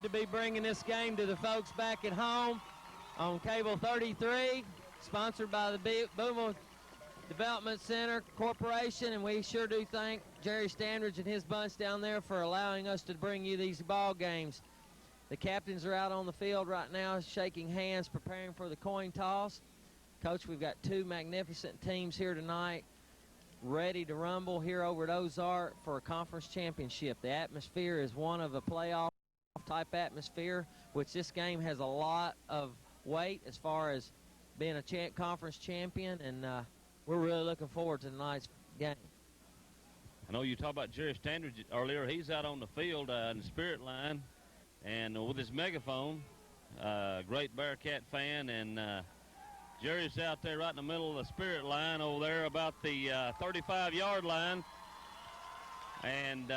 to be bringing this game to the folks back at home on Cable 33, sponsored by the Booneville Development Center Corporation, and we sure do thank Jerry Standridge and his bunch down there for allowing us to bring you these ball games. The captains are out on the field right now shaking hands, preparing for the coin toss. Coach, we've got two magnificent teams here tonight ready to rumble here over at Ozark for a conference championship. The atmosphere is one of a playoff type atmosphere, which this game has a lot of weight as far as being a conference champion, and we're really looking forward to tonight's game. I know you talked about Jerry Standridge earlier. He's out on the field in the spirit line and with his megaphone, great Bearcat fan, and Jerry's out there right in the middle of the spirit line over there about the 35-yard line. And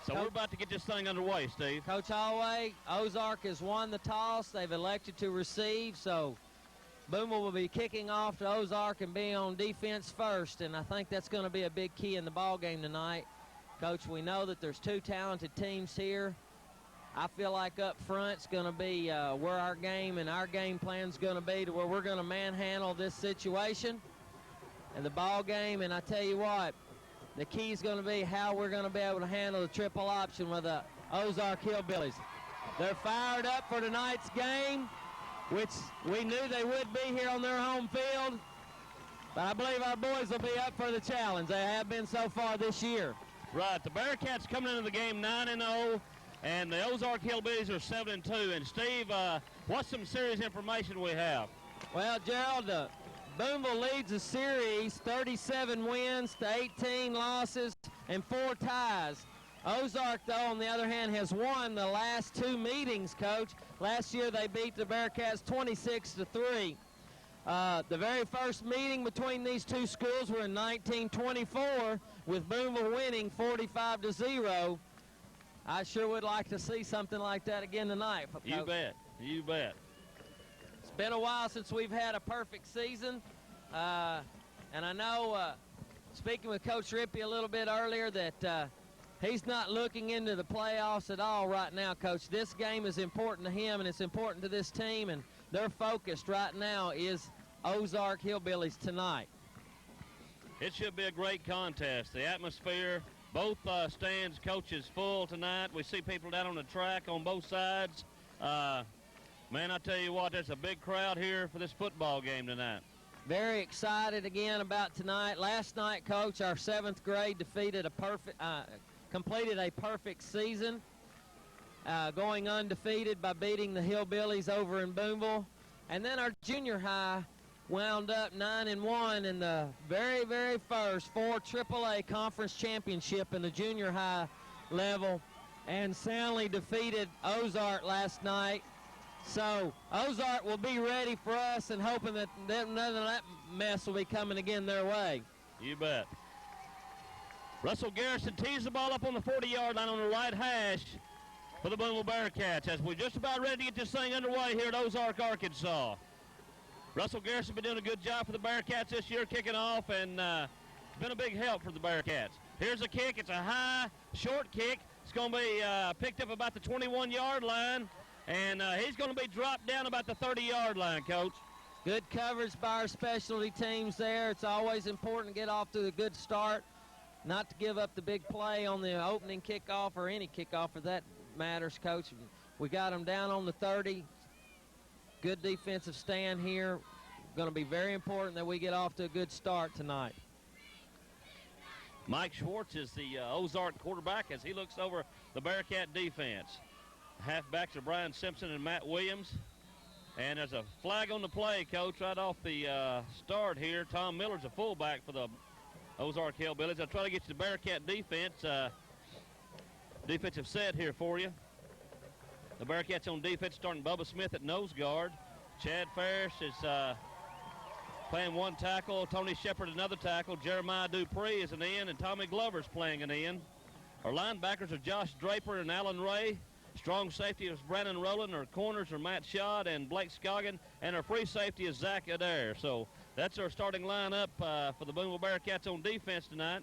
so we're about to get this thing underway, Steve. Coach Holloway, Ozark has won the toss. They've elected to receive, so Booneville will be kicking off to Ozark and being on defense first, and I think that's going to be a big key in the ball game tonight. Coach, we know that there's two talented teams here. I feel like up front's going to be where our game and our game plan's going to be, to where we're going to manhandle this situation and the ball game. And I tell you what, the key is going to be how we're going to be able to handle the triple option with the Ozark Hillbillies. They're fired up for tonight's game, which we knew they would be here on their home field. But I believe our boys will be up for the challenge. They have been so far this year. Right, the Bearcats coming into the game 9-0. And the Ozark Hillbillies are 7-2. And Steve, what's some serious information we have? Well, Gerald, Booneville leads the series 37 wins to 18 losses and 4 ties. Ozark, though, on the other hand, has won the last 2 meetings, Coach. Last year they beat the Bearcats 26-3. The very first meeting between these two schools were in 1924, with Booneville winning 45-0. I sure would like to see something like that again tonight. Coach. You bet. You bet. It's been a while since we've had a perfect season. And I know, speaking with Coach Rippey a little bit earlier, that he's not looking into the playoffs at all right now, Coach. This game is important to him, and it's important to this team, and their focus right now is Ozark Hillbillies tonight. It should be a great contest. The atmosphere, both stands, coaches full tonight. We see people down on the track on both sides. Man, I tell you what, there's a big crowd here for this football game tonight. Very excited again about tonight. Last night, Coach, our 7th grade completed a perfect season, going undefeated by beating the Hillbillies over in Booneville. And then our junior high wound up 9-1 in the very, very first 4 AAA conference championship in the junior high level, and soundly defeated Ozark last night. So Ozark will be ready for us, and hoping that none of that mess will be coming again their way. You bet. Russell Garrison tees the ball up on the 40-yard line on the right hash for the Booneville Bearcats, as we're just about ready to get this thing underway here at Ozark, Arkansas. Russell Garrison been doing a good job for the Bearcats this year, kicking off, and been a big help for the Bearcats. Here's a kick. It's a high, short kick. It's going to be picked up about the 21-yard line, and he's going to be dropped down about the 30-yard line, Coach. Good coverage by our specialty teams there. It's always important to get off to a good start, not to give up the big play on the opening kickoff or any kickoff for that matters, Coach. We got them down on the 30. Good defensive stand here. Going to be very important that we get off to a good start tonight. Mike Schwartz is the Ozark quarterback as he looks over the Bearcat defense. Halfbacks are Brian Simpson and Matt Williams. And there's a flag on the play, Coach, right off the start here. Tom Miller's a fullback for the Ozark Hillbillies. I'll try to get you the Bearcat defense. Defensive set here for you. The Bearcats on defense, starting Bubba Smith at nose guard. Chad Ferris is playing 1 tackle. Tony Shepard another tackle. Jeremiah Dupree is an end, and Tommy Glover's playing an end. Our linebackers are Josh Draper and Alan Ray. Strong safety is Brandon Rowland. Our corners are Matt Schott and Blake Scoggin. And our free safety is Zach Adair. So that's our starting lineup for the Booneville Bearcats on defense tonight.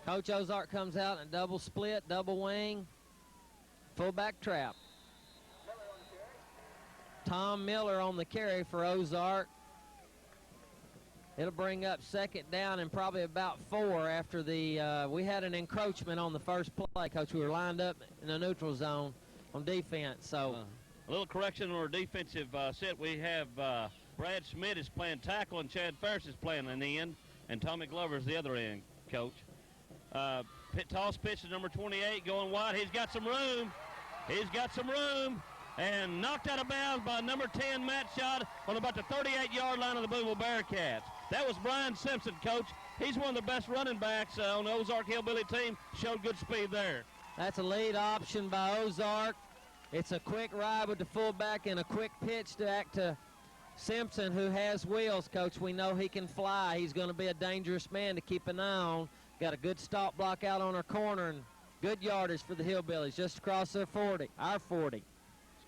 Coach Ozark comes out in a double split, double wing, fullback trap. Tom Miller on the carry for Ozark. It'll bring up second down and probably about 4 after we had an encroachment on the first play, Coach. We were lined up in the neutral zone on defense. So a little correction on our defensive set. We have Brad Schmidt is playing tackle and Chad Ferris is playing in the end, and Tommy Glover is the other end, Coach. Toss pitch to number 28 going wide. He's got some room. He's got some room. And knocked out of bounds by number 10, Matt Schott, on about the 38-yard line of the Booneville Bearcats. That was Brian Simpson, Coach. He's one of the best running backs on the Ozark Hillbilly team. Showed good speed there. That's a lead option by Ozark. It's a quick ride with the fullback and a quick pitch to Simpson, who has wheels, Coach. We know he can fly. He's going to be a dangerous man to keep an eye on. Got a good stop block out on our corner and good yardage for the Hillbillies just across their 40, our 40.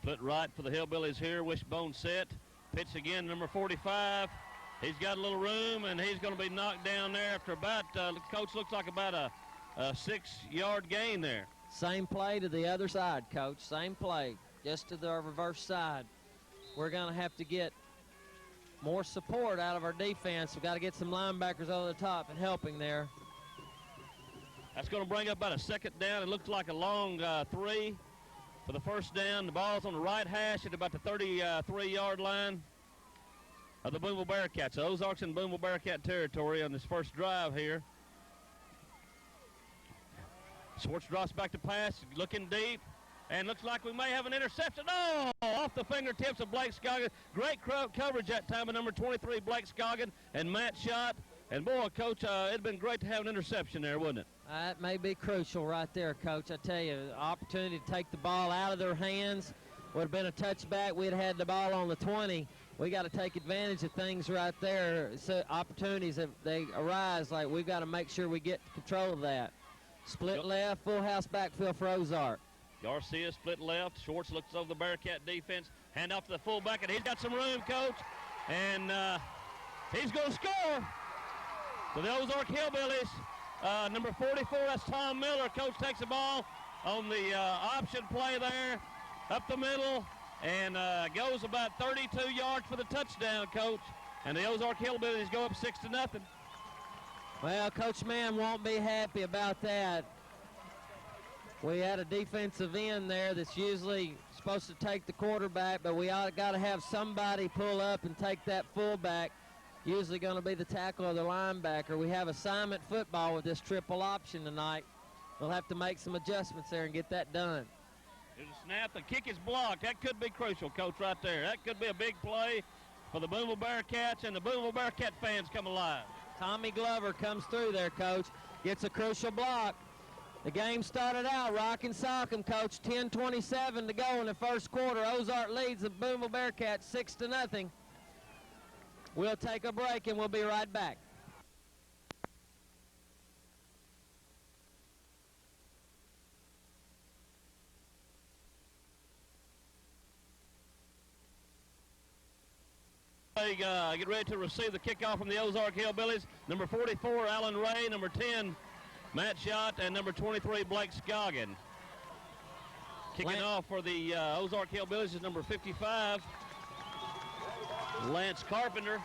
Split right for the Hillbillies here. Wishbone set. Pitch again, number 45. He's got a little room, and he's going to be knocked down there after about, Coach, looks like about a 6-yard gain there. Same play to the other side, Coach. Same play, just to the reverse side. We're going to have to get more support out of our defense. We've got to get some linebackers over the top and helping there. That's going to bring up about a second down. It looks like a long 3. For the first down. The ball's on the right hash at about the 33-yard line of the Booneville Bearcats. Ozark's in Booneville Bearcat territory on this first drive here. Schwartz drops back to pass, looking deep, and looks like we may have an interception. Oh, off the fingertips of Blake Scoggin. Great coverage that time of number 23, Blake Scoggin, and Matt Schott. And boy, Coach, it'd been great to have an interception there, wouldn't it? That may be crucial right there, Coach. I tell you, the opportunity to take the ball out of their hands would have been a touchback. We'd had the ball on the 20. We got to take advantage of things right there. So opportunities, if they arise, like we've got to make sure we get control of that. Split left, full house backfield for Ozark. Garcia split left. Schwartz looks over the Bearcat defense. Hand off to the fullback, and he's got some room, Coach. And he's going to score. For the Ozark Hillbillies, number 44, that's Tom Miller. Coach takes the ball on the option play there, up the middle, and goes about 32 yards for the touchdown, Coach. And the Ozark Hillbillies go up 6-0. Well, Coach Mann won't be happy about that. We had a defensive end there that's usually supposed to take the quarterback, but we got to have somebody pull up and take that fullback. Usually going to be the tackle or the linebacker. We have assignment football with this triple option tonight. We'll have to make some adjustments there and get that done. There's a snap. The kick is blocked. That could be crucial, Coach, right there. That could be a big play for the Booneville Bearcats, and the Booneville Bearcat fans come alive. Tommy Glover comes through there, Coach. Gets a crucial block. The game started out rock and sock 'em, Coach. 10:27 to go in the first quarter. Ozark leads the Booneville Bearcats 6-0. We'll take a break, and we'll be right back. Get ready to receive the kickoff from the Ozark Hillbillies. Number 44, Alan Ray. Number 10, Matt Schott. And number 23, Blake Scoggin. Kicking off for the Ozark Hillbillies is number 55, Lance Carpenter.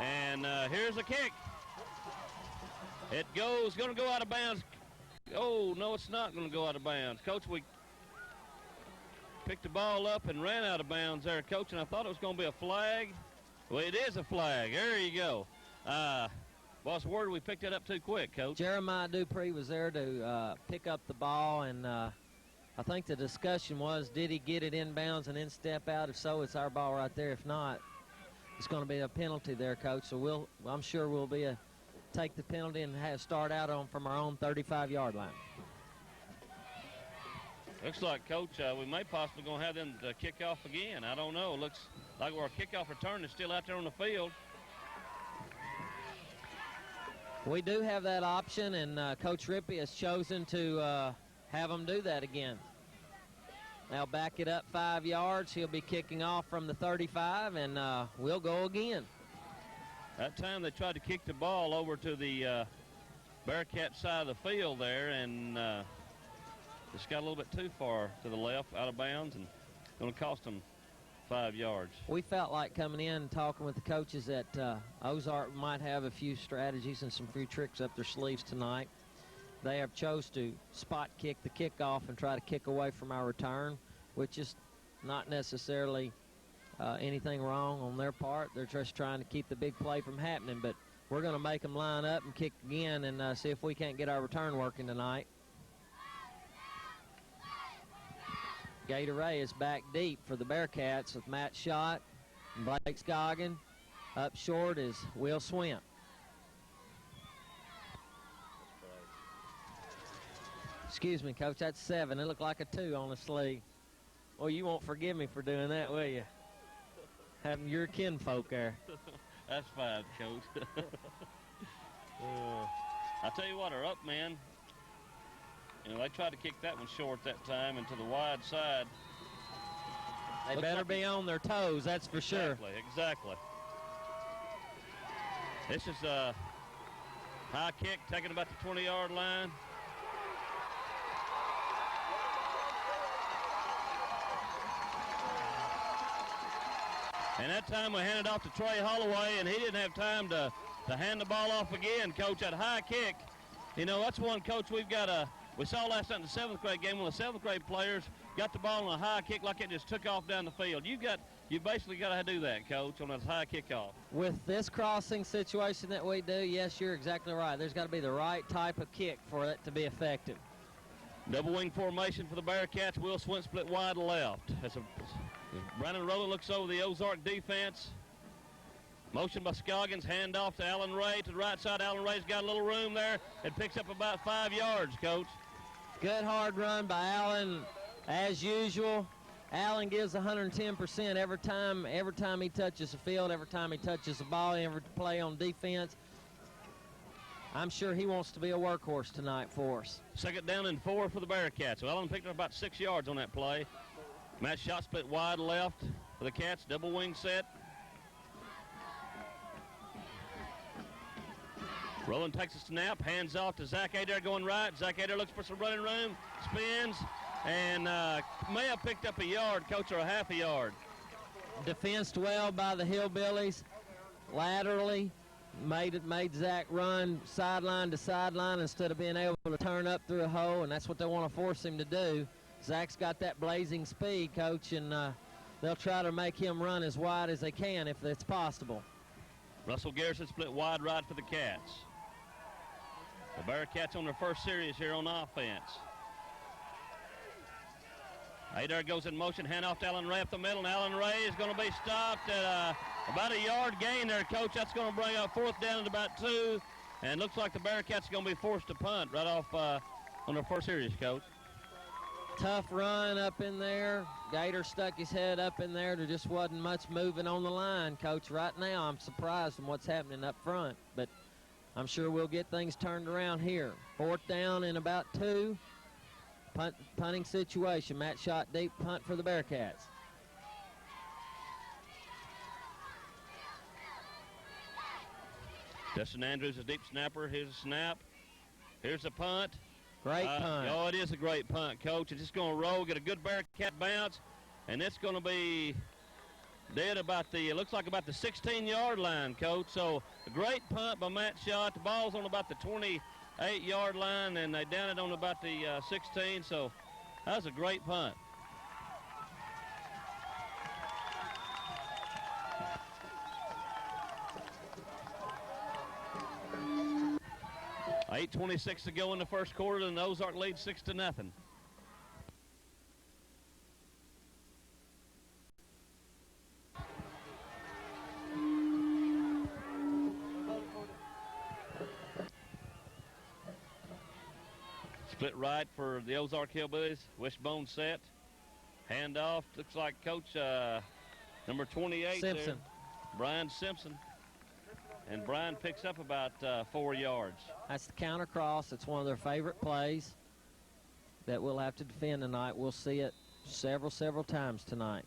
And here's the kick. It going to go out of bounds. Oh, no, it's not going to go out of bounds. Coach, we picked the ball up and ran out of bounds there, Coach, and I thought it was going to be a flag. Well, it is a flag. There you go. Boss Word, we picked it up too quick, Coach. Jeremiah Dupree was there to pick up the ball, and I think the discussion was, did he get it inbounds and then step out? If so, it's our ball right there. If not, it's going to be a penalty there, Coach. So I'm sure we'll take the penalty and start out from our own 35-yard line. Looks like, Coach, we may possibly going to have them to kick off again. I don't know. Looks like our kickoff return is still out there on the field. We do have that option, and Coach Rippey has chosen to have them do that again. They'll back it up 5 yards. He'll be kicking off from the 35, and we'll go again. That time they tried to kick the ball over to the Bearcat side of the field there, and just got a little bit too far to the left, out of bounds, and going to cost them 5 yards. We felt like coming in and talking with the coaches that Ozark might have a few strategies and some few tricks up their sleeves tonight. They have chose to spot kick the kickoff and try to kick away from our return, which is not necessarily anything wrong on their part. They're just trying to keep the big play from happening, but we're going to make them line up and kick again and see if we can't get our return working tonight. Gatorade is back deep for the Bearcats with Matt Schott and Blake Scoggin. Up short is Will Swimp. Excuse me, Coach, that's 7. It looked like a 2 on the sleeve. Well, you won't forgive me for doing that, will you? Having your kinfolk there. That's fine, Coach. I tell you what, our up man, you know, they tried to kick that one short that time and to the wide side. They better be on their toes, that's for sure. Exactly. This is a high kick taken about the 20-yard line. And that time we handed off to Trey Holloway, and he didn't have time to hand the ball off again, Coach. That high kick, you know, that's one, Coach, we saw last night in the 7th grade game when the 7th grade players got the ball on a high kick like it just took off down the field. You basically got to do that, Coach, on that high kickoff. With this crossing situation that we do, yes, you're exactly right. There's got to be the right type of kick for it to be effective. Double wing formation for the Bearcats. Will Swint split wide left. Brandon Rowland looks over the Ozark defense. Motion by Scoggins, hand off to Allen Ray to the right side. Allen Ray's got a little room there. It picks up about 5 yards, Coach. Good hard run by Allen, as usual. Allen gives 110% every time he touches the field, every time he touches the ball, every play on defense. I'm sure he wants to be a workhorse tonight for us. 2nd down and 4 for the Bearcats. So Allen picked up about 6 yards on that play. Matt Schott split wide left for the Cats. Double wing set. Rowland takes a snap, hands off to Zach Adair going right. Zach Adair looks for some running room, spins, and may have picked up a yard, Coach, or a half a yard. Defensed well by the Hillbillies. Laterally, made Zach run sideline to sideline instead of being able to turn up through a hole, and that's what they want to force him to do. Zach's got that blazing speed, Coach, and they'll try to make him run as wide as they can if it's possible. Russell Garrison split wide right for the Cats. The Bearcats on their first series here on offense. Adair goes in motion, hand off to Allen Ray up the middle, and Allen Ray is going to be stopped at about a yard gain there, Coach. That's going to bring up 4th down at about 2, and looks like the Bearcats are going to be forced to punt right off on their first series, Coach. Tough run up in there. Gator stuck his head up in there. There just wasn't much moving on the line, Coach. Right now, I'm surprised from what's happening up front, but I'm sure we'll get things turned around here. 4th down and about 2. Punting situation. Matt Schott deep, punt for the Bearcats. Dustin Andrews, a deep snapper. Here's a snap. Here's a punt. Great punt. Oh, it is a great punt, Coach. It's just going to roll, get a good Bearcat bounce, and it's going to be dead about the, it looks like about the 16-yard line, Coach. So a great punt by Matt Schott. The ball's on about the 28-yard line, and they down it on about the 16. So that was a great punt. .8:26 to go in the first quarter, and Ozark leads 6-0. Split right for the Ozark Hillbillies. Wishbone set. Handoff. Looks like Coach number 28 Simpson. there, Brian Simpson. And Brian picks up about 4 yards. That's the counter cross. It's one of their favorite plays that we'll have to defend tonight. We'll see it several times tonight.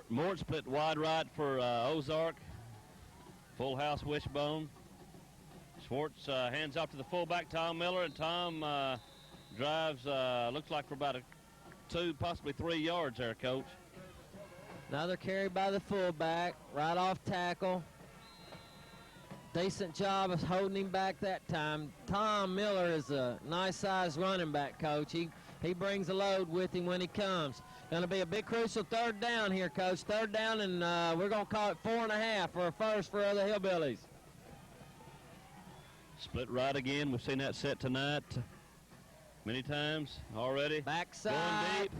Mort split wide right for Ozark. Full house wishbone. Schwartz hands off to the fullback, Tom Miller, and Tom drives, looks like for about 2, possibly 3 yards there, Coach. Another carry by the fullback, right off tackle. Decent job of holding him back that time. Tom Miller is a nice-sized running back, Coach. He brings a load with him when he comes. Going to be a big crucial 3rd down here, Coach. 3rd down, and we're going to call it 4.5 for a first for the Hillbillies. Split right again. We've seen that set tonight many times already. Backside. Going deep.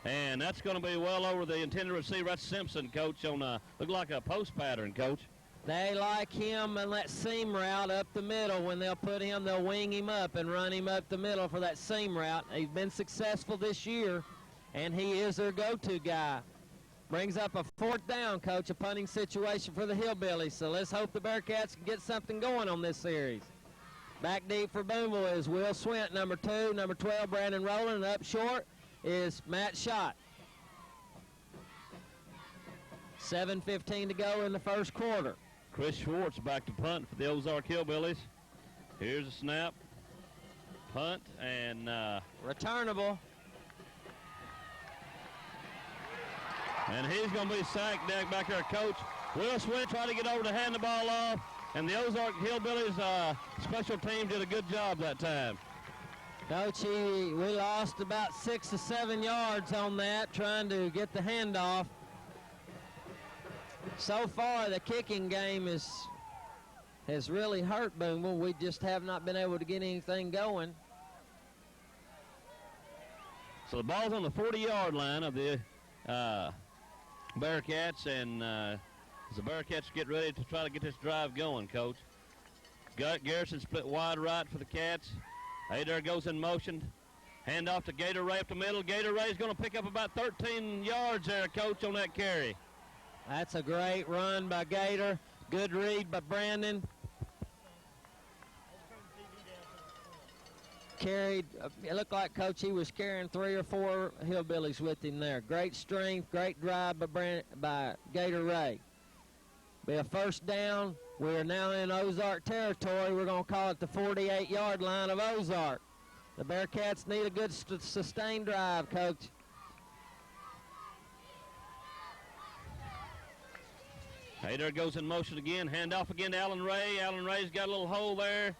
And that's going to be well over the intended receiver. That's Simpson, Coach, on look like a post pattern, Coach. They like him on that seam route up the middle. When they'll put him, they'll wing him up and run him up the middle for that seam route. He's been successful this year, and he is their go-to guy. Brings up a 4th down, Coach, a punting situation for the Hillbillies. So let's hope the Bearcats can get something going on this series. Back deep for Booneville is Will Swint, number 2. Number 12, Brandon Rowland. And up short is Matt Schott. 7:15 to go in the first quarter. Chris Schwartz back to punt for the Ozark Hillbillies. Here's a snap. Punt and returnable. And he's going to be sacked back there, Coach. Will Swint tried to get over to hand the ball off, and the Ozark Hillbillies special team did a good job that time. Coach, we lost about 6 or 7 yards on that, trying to get the handoff. So far, the kicking game has really hurt Booneville. We just have not been able to get anything going. So the ball's on the 40-yard line of the Bearcats, and as the Bearcats get ready to try to get this drive going, Coach. Garrison split wide right for the Cats. Adair goes in motion. Hand off to Gator Ray up the middle. Gator Ray's going to pick up about 13 yards there, Coach, on that carry. That's a great run by Gator. Good read by Brandon. Carried, it looked like, Coach, he was carrying 3 or 4 Hillbillies with him there. Great strength, great drive by Gator Ray. Be a 1st down. We are now in Ozark territory. We're going to call it the 48-yard line of Ozark. The Bearcats need a good sustained drive, Coach. Adair goes in motion again. Hand off again to Allen Ray. Allen Ray's got a little hole there,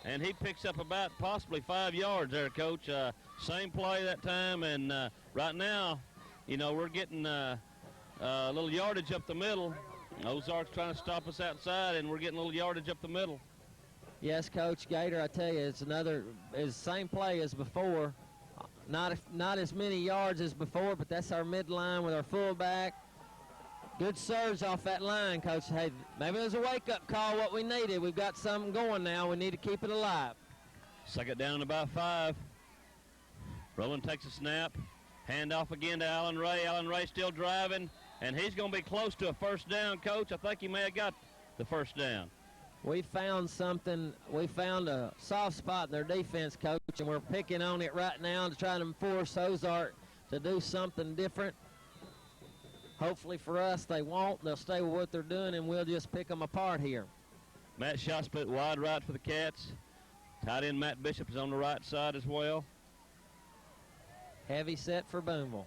and he picks up about possibly 5 yards there, Coach. Same play that time, and right now, you know, we're getting a little yardage up the middle. Ozark's trying to stop us outside, and we're getting a little yardage up the middle. Yes, Coach. Gator, I tell you, it's the same play as before. Not as many yards as before, but that's our midline with our fullback. Good surge off that line, Coach. Hey, maybe there's a wake-up call, what we needed. We've got something going now. We need to keep it alive. 2nd down, about 5. Rowland takes a snap. Hand off again to Allen Ray. Allen Ray still driving, and he's going to be close to a 1st down, Coach. I think he may have got the 1st down. We found something. We found a soft spot in their defense, Coach, and we're picking on it right now to try to force Ozark to do something different. Hopefully for us, they won't. They'll stay with what they're doing, and we'll just pick them apart here. Matt Schott split wide right for the Cats. Tight end Matt Bishop is on the right side as well. Heavy set for Booneville.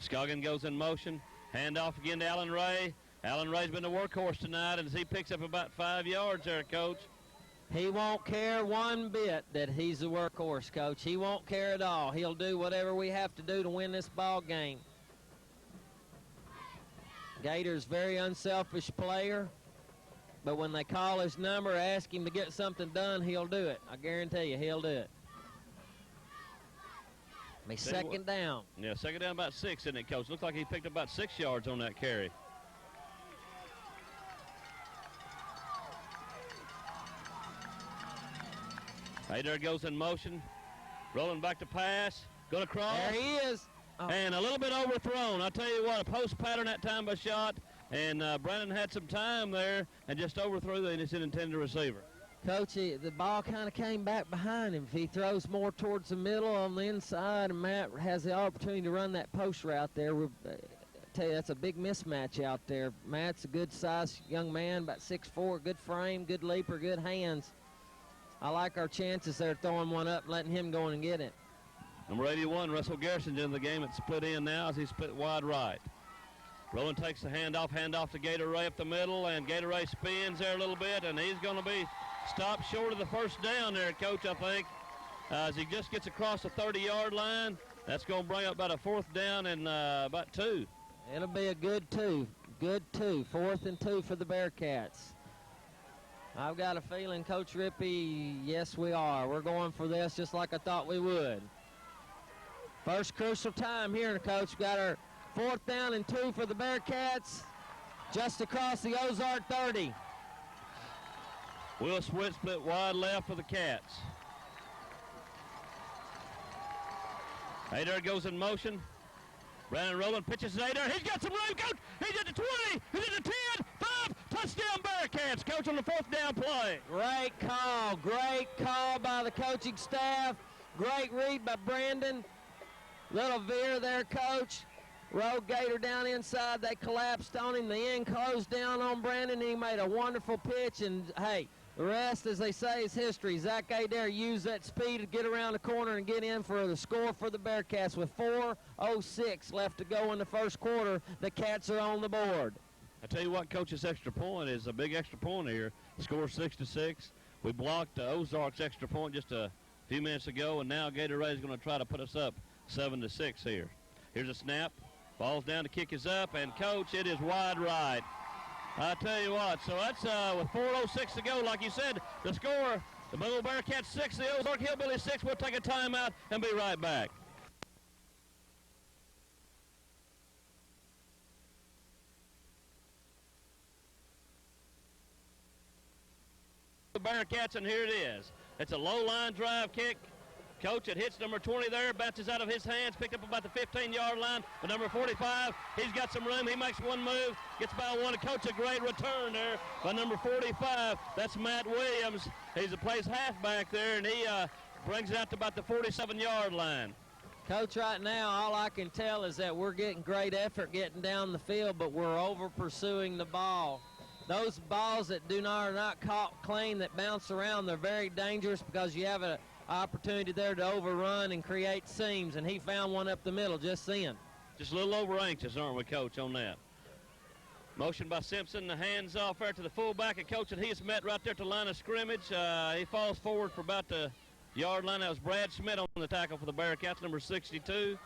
Scoggin goes in motion. Hand off again to Allen Ray. Allen Ray's been the workhorse tonight, and he picks up about 5 yards there, Coach. He won't care one bit that he's a workhorse, Coach. He won't care at all. He'll do whatever we have to do to win this ball game. Gator's a very unselfish player, but when they call his number, ask him to get something done, he'll do it. I guarantee you, he'll do it. Be 2nd down. Yeah, 2nd down, about 6, isn't it, Coach? Looks like he picked up about 6 yards on that carry. Adair goes in motion. Rolling back to pass. Going to cross. There he is. Oh. And a little bit overthrown. I'll tell you what, a post pattern that time by Schott. And Brandon had some time there and just overthrew the innocent intended receiver. Coach, the ball kind of came back behind him. If he throws more towards the middle on the inside, and Matt has the opportunity to run that post route there, I tell you, that's a big mismatch out there. Matt's a good-sized young man, about 6'4", good frame, good leaper, good hands. I like our chances there throwing one up and letting him go in and get it. Number 81, Russell Garrison's in the game. It's split in now as he split wide right. Rowland takes the handoff to Gator Ray up the middle, and Gator Ray spins there a little bit, and he's going to be stopped short of the first down there, Coach, I think. As he just gets across the 30-yard line, that's going to bring up about a 4th down and about 2. It'll be a good 2. Good 2. 4th and 2 for the Bearcats. I've got a feeling, Coach Rippey, yes, we are. We're going for this just like I thought we would. First crucial time here, Coach. We've got our 4th down and 2 for the Bearcats just across the Ozark 30. Will Swit split wide left for the Cats. Adair goes in motion. Brandon Rowland pitches to Adair. He's got some room, Coach. He's at the 20. He's at the 10. 5. Touchdown Bearcats, Coach, on the 4th down play. Great call. Great call by the coaching staff. Great read by Brandon. Little veer there, Coach. Road Gator down inside. They collapsed on him. The end closed down on Brandon. He made a wonderful pitch. And, hey, the rest, as they say, is history. Zach Adair used that speed to get around the corner and get in for the score for the Bearcats. With 4:06 left to go in the first quarter, the Cats are on the board. I tell you what, Coach, this extra point is a big extra point here. The score 6-6. We blocked Ozark's extra point just a few minutes ago, and now Gator Ray is going to try to put us up 7-6 here. Here's a snap. Ball's down, the kick is up, and, Coach, it is wide right. I tell you what, so that's with 4:06 to go, like you said, the score, the Booneville Bearcats 6, the Ozark Hillbillies 6. We'll take a timeout and be right back. The Bearcats, and here it is. It's a low line drive kick. Coach, it hits number 20 there, bounces out of his hands, picked up about the 15-yard line. But number 45, he's got some room. He makes one move, gets by one. Coach, a great return there by number 45. That's Matt Williams. He plays halfback there, and he brings it out to about the 47-yard line. Coach, right now, all I can tell is that we're getting great effort getting down the field, but we're over-pursuing the ball. Those balls that are not caught clean, that bounce around, they're very dangerous because you have an opportunity there to overrun and create seams, and he found one up the middle just then. Just a little over anxious, aren't we, Coach, on that? Motion by Simpson, the hands off there to the fullback, and Coach, and he is met right there at the line of scrimmage. He falls forward for about the yard line. That was Brad Schmidt on the tackle for the Bearcats, number 62,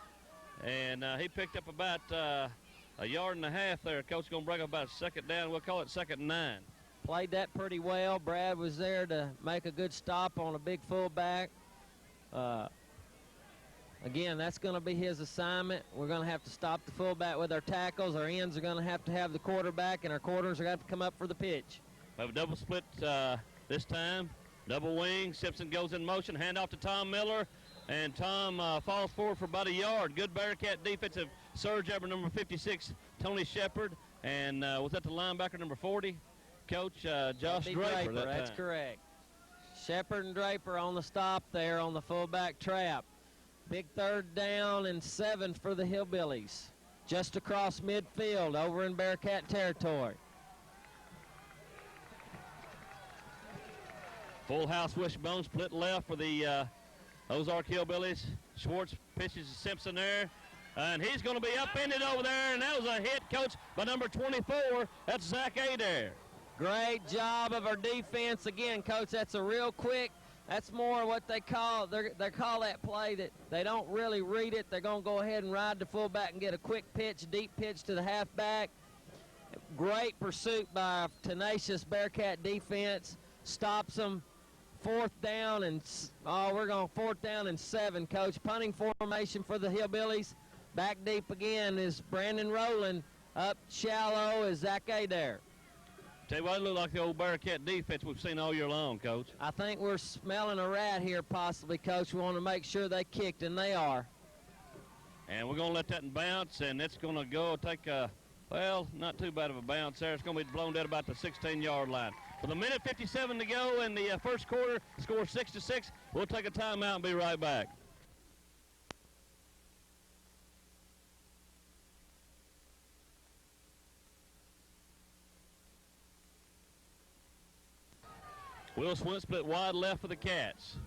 and he picked up about a yard and a half there. Coach going to bring up about a 2nd down. We'll call it 2nd and 9. Played that pretty well. Brad was there to make a good stop on a big fullback. Again, that's going to be his assignment. We're going to have to stop the fullback with our tackles. Our ends are going to have the quarterback, and our corners are going to have to come up for the pitch. We have a double split this time. Double wing. Simpson goes in motion. Hand off to Tom Miller, and Tom falls forward for about a yard. Good Bearcat defensive surge effort, number 56, Tony Shepard. And was that the linebacker, number 40? Coach Josh Draper. That's correct. Shepard and Draper on the stop there on the fullback trap. Big 3rd down and 7 for the Hillbillies. Just across midfield over in Bearcat territory. Full house wishbone split left for the Ozark Hillbillies. Schwartz pitches to Simpson there. And he's going to be upended over there, and that was a hit, Coach, by number 24. That's Zach Adair. Great job of our defense. Again, Coach, that's a real quick. That's more what they call that play that they don't really read it. They're going to go ahead and ride the fullback and get a quick pitch, deep pitch to the halfback. Great pursuit by a tenacious Bearcat defense. Stops them. 4th down and we're going 4th down and 7, Coach. Punting formation for the Hillbillies. Back deep again is Brandon Rowland. Up shallow is Zach Adair. Tell you what, it looked like the old Bearcat defense we've seen all year long, Coach. I think we're smelling a rat here possibly, Coach. We want to make sure they kicked, and they are. And we're going to let that bounce, and it's going to go take a Well, not too bad of a bounce there. It's going to be blown down about the 16-yard line. With a minute 57 to go in the first quarter, score 6-6. We'll take a timeout and be right back. Will Swint split wide left for the Cats.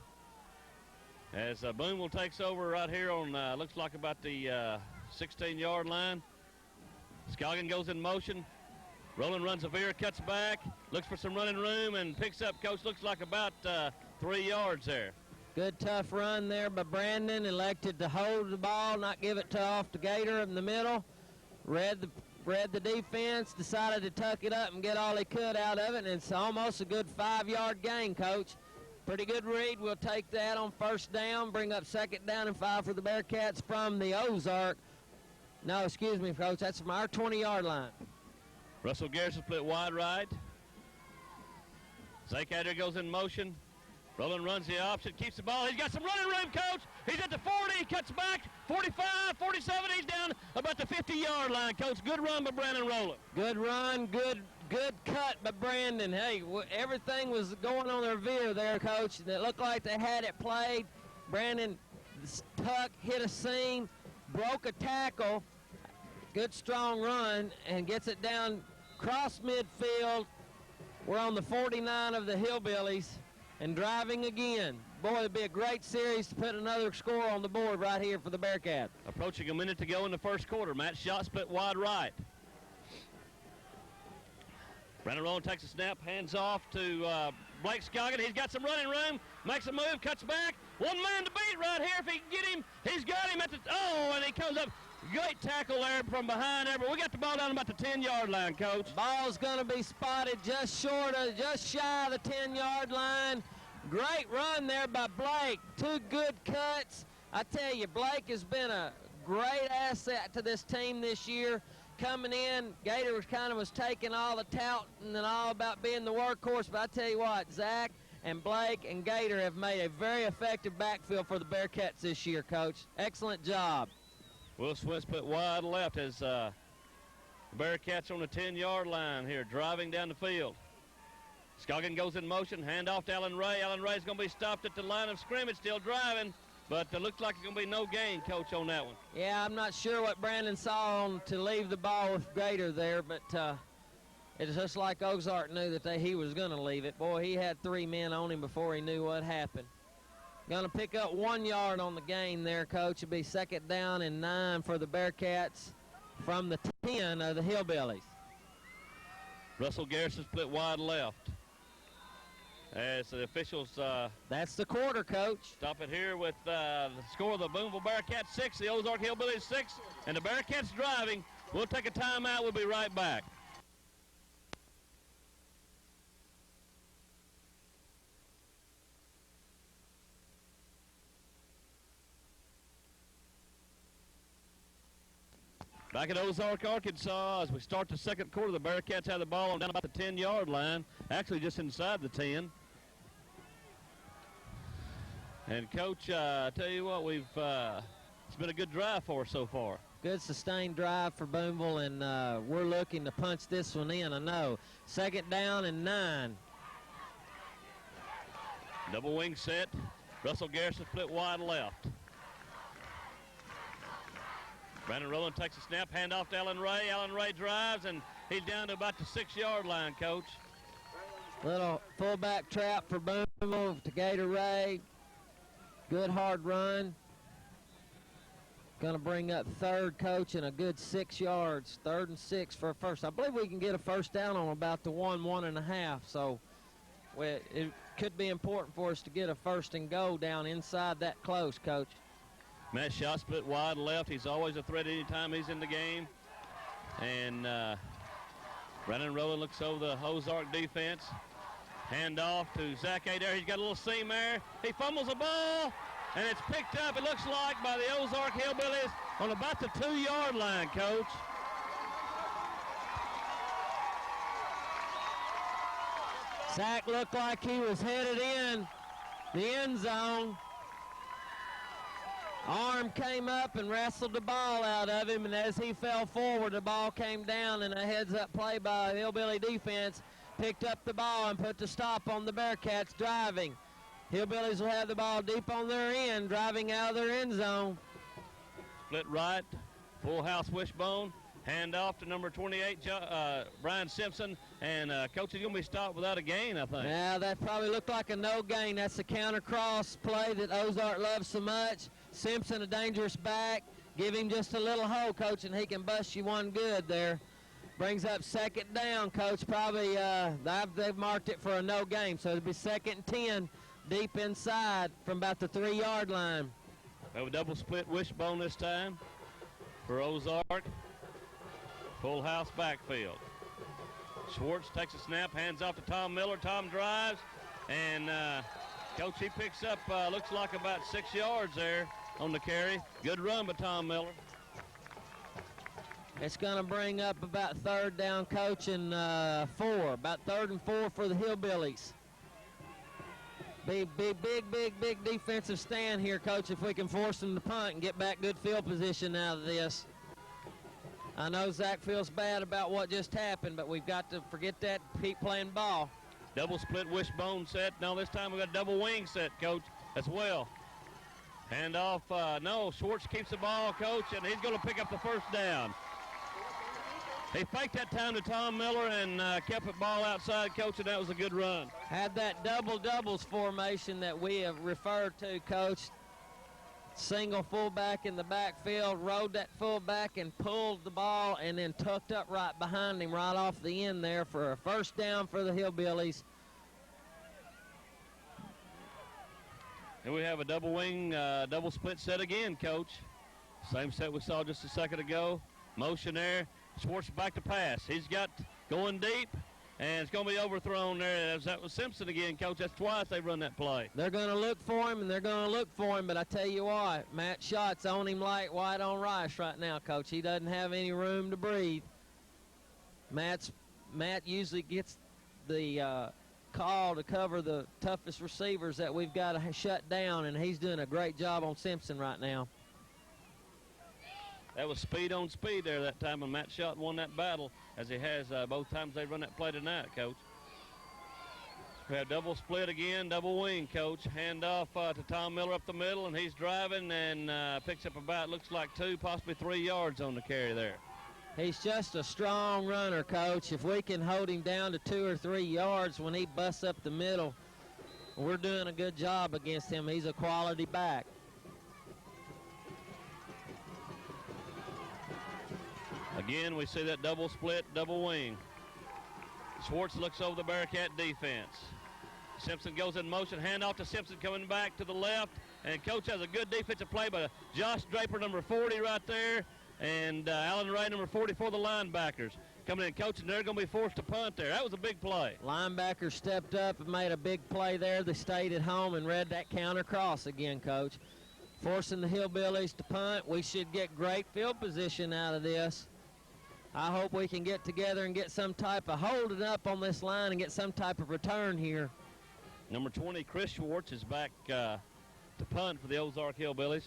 As Booneville takes over right here on, looks like about the 16-yard line. Scoggin goes in motion. Rowland runs a veer, cuts back, looks for some running room, and picks up, Coach, looks like about 3 yards there. Good tough run there by Brandon. Elected to hold the ball, not give it off to Gator in the middle. Read the defense, decided to tuck it up and get all he could out of it, and it's almost a good 5-yard gain, Coach. Pretty good read. We'll take that on first down, bring up 2nd down and 5 for the Bearcats from the Ozark. No, excuse me, Coach, that's from our 20-yard line. Russell Garrison split wide right. Zakader goes in motion. Rowland runs the option, keeps the ball. He's got some running room, Coach. He's at the 40, he cuts back, 45, 47. He's down about the 50-yard line, Coach. Good run by Brandon Rowland. Good run, good cut by Brandon. Hey, everything was going on their veer there, Coach. It looked like they had it played. Brandon hit a seam, broke a tackle. Good strong run, and gets it down cross midfield. We're on the 49 of the Hillbillies and driving again. Boy, it'd be a great series to put another score on the board right here for the Bearcats. Approaching a minute to go in the first quarter. Matt Schott split wide right. Brandon Rowland takes a snap, hands off to Blake Scoggin. He's got some running room, makes a move, cuts back. One man to beat right here. If he can get him, he's got him at the, and he comes up. Great tackle there from behind there, but we got the ball down about the 10-yard line, Coach. Ball's going to be spotted just shy of the 10-yard line. Great run there by Blake. 2 good cuts. I tell you, Blake has been a great asset to this team this year. Coming in, Gator was taking all the touting and all about being the workhorse, but I tell you what, Zach and Blake and Gator have made a very effective backfield for the Bearcats this year, Coach. Excellent job. Will Swint split wide left as the Bearcats on the 10-yard line here, driving down the field. Scoggin goes in motion, handoff to Allen Ray. Allen Ray's going to be stopped at the line of scrimmage, still driving, but it looks like it's going to be no gain, Coach, on that one. Yeah, I'm not sure what Brandon saw to leave the ball with Gator there, but it's just like Ozark knew that he was going to leave it. Boy, he had 3 men on him before he knew what happened. Going to pick up 1 yard on the gain there, Coach. It'll be 2nd down and 9 for the Bearcats from the 10 of the Hillbillies. Russell Garrison split wide left. As the officials that's the quarter, Coach. Stop it here with the score of the Booneville Bearcats 6, the Ozark Hillbillies 6, and the Bearcats driving. We'll take a timeout. We'll be right back. Back at Ozark, Arkansas, as we start the second quarter, the Bearcats have the ball down about the 10-yard line, actually just inside the 10. And, Coach, I tell you what, it's been a good drive for us so far. Good sustained drive for Booneville, and we're looking to punch this one in, I know. 2nd down and 9. Double wing set. Russell Garrison split wide left. Brandon Rowland takes a snap, handoff to Allen Ray. Allen Ray drives, and he's down to about the 6-yard line, Coach. Little fullback trap for Booneville to Gator Ray. Good hard run. Going to bring up 3rd, Coach, and a good 6 yards. 3rd and 6 for a first. I believe we can get a first down on about the 1.5. So it could be important for us to get a 1st and goal down inside that close, Coach. Matt Schott split wide left. He's always a threat anytime he's in the game. And Brandon Rowland looks over the Ozark defense. Hand off to Zach Adair. He's got a little seam there. He fumbles the ball, and it's picked up, it looks like, by the Ozark Hillbillies on about the 2-yard line, Coach. Zach looked like he was headed in the end zone. Arm came up and wrestled the ball out of him, and as he fell forward, the ball came down, and a heads-up play by Hillbilly defense picked up the ball and put the stop on the Bearcats driving. Hillbillies will have the ball deep on their end, driving out of their end zone. Split right, full house wishbone. Hand off to number 28, Brian Simpson, and Coach is going to be stopped without a gain, I think. Yeah, that probably looked like a no gain. That's the counter cross play that Ozark loves so much. Simpson, a dangerous back. Give him just a little hole, Coach, and he can bust you one good there. Brings up second down, Coach. Probably they've marked it for a no gain, so it'll be 2nd and 10 deep inside from about the 3-yard line. We have a double split wishbone this time for Ozark. Full house backfield. Schwartz takes a snap, hands off to Tom Miller. Tom drives, and Coach, he picks up, looks like about 6 yards there on the carry. Good run by Tom Miller. It's going to bring up about 3rd down, Coach, and 4. About 3rd and 4 for the Hillbillies. Big defensive stand here, Coach, if we can force them to punt and get back good field position out of this. I know Zach feels bad about what just happened, but we've got to forget that and keep playing ball. Double split wishbone set. No, this time we got a double wing set, Coach, as well. Hand off. No, Schwartz keeps the ball, Coach, and he's going to pick up the 1st down. He faked that time to Tom Miller and kept the ball outside, Coach, and that was a good run. Had that double-doubles formation that we have referred to, Coach. Single fullback in the backfield, rode that fullback and pulled the ball and then tucked up right behind him right off the end there for a 1st down for the Hillbillies. And we have a double wing, double split set again, Coach. Same set we saw just a second ago. Motion there. Schwartz back to pass. He's got going deep, and it's going to be overthrown there. That was Simpson again, Coach. That's twice they've run that play. They're going to look for him, and they're going to look for him. But I tell you what, Matt Schott's on him like white on rice right now, Coach. He doesn't have any room to breathe. Matt usually gets the call to cover the toughest receivers that we've got to shut down, and he's doing a great job on Simpson right now. That was speed on speed there that time, and Matt Schott won that battle, as he has both times they've run that play tonight, Coach. We have double split again, double wing, Coach. Hand off to Tom Miller up the middle, and he's driving and picks up about, looks like 2, possibly 3 yards on the carry there. He's just a strong runner, Coach. If we can hold him down to 2 or 3 yards when he busts up the middle, we're doing a good job against him. He's a quality back. Again, we see that double split, double wing. Schwartz looks over the Bearcat defense. Simpson goes in motion, handoff to Simpson coming back to the left. And Coach has a good defensive play by Josh Draper, number 40 right there. And Alan Ray, number 44, the linebackers. Coming in, Coach, and they're going to be forced to punt there. That was a big play. Linebackers stepped up and made a big play there. They stayed at home and read that counter cross again, Coach. Forcing the Hillbillies to punt. We should get great field position out of this. I hope we can get together and get some type of holding up on this line and get some type of return here. Number 20, Chris Schwartz, is back to punt for the Ozark Hillbillies.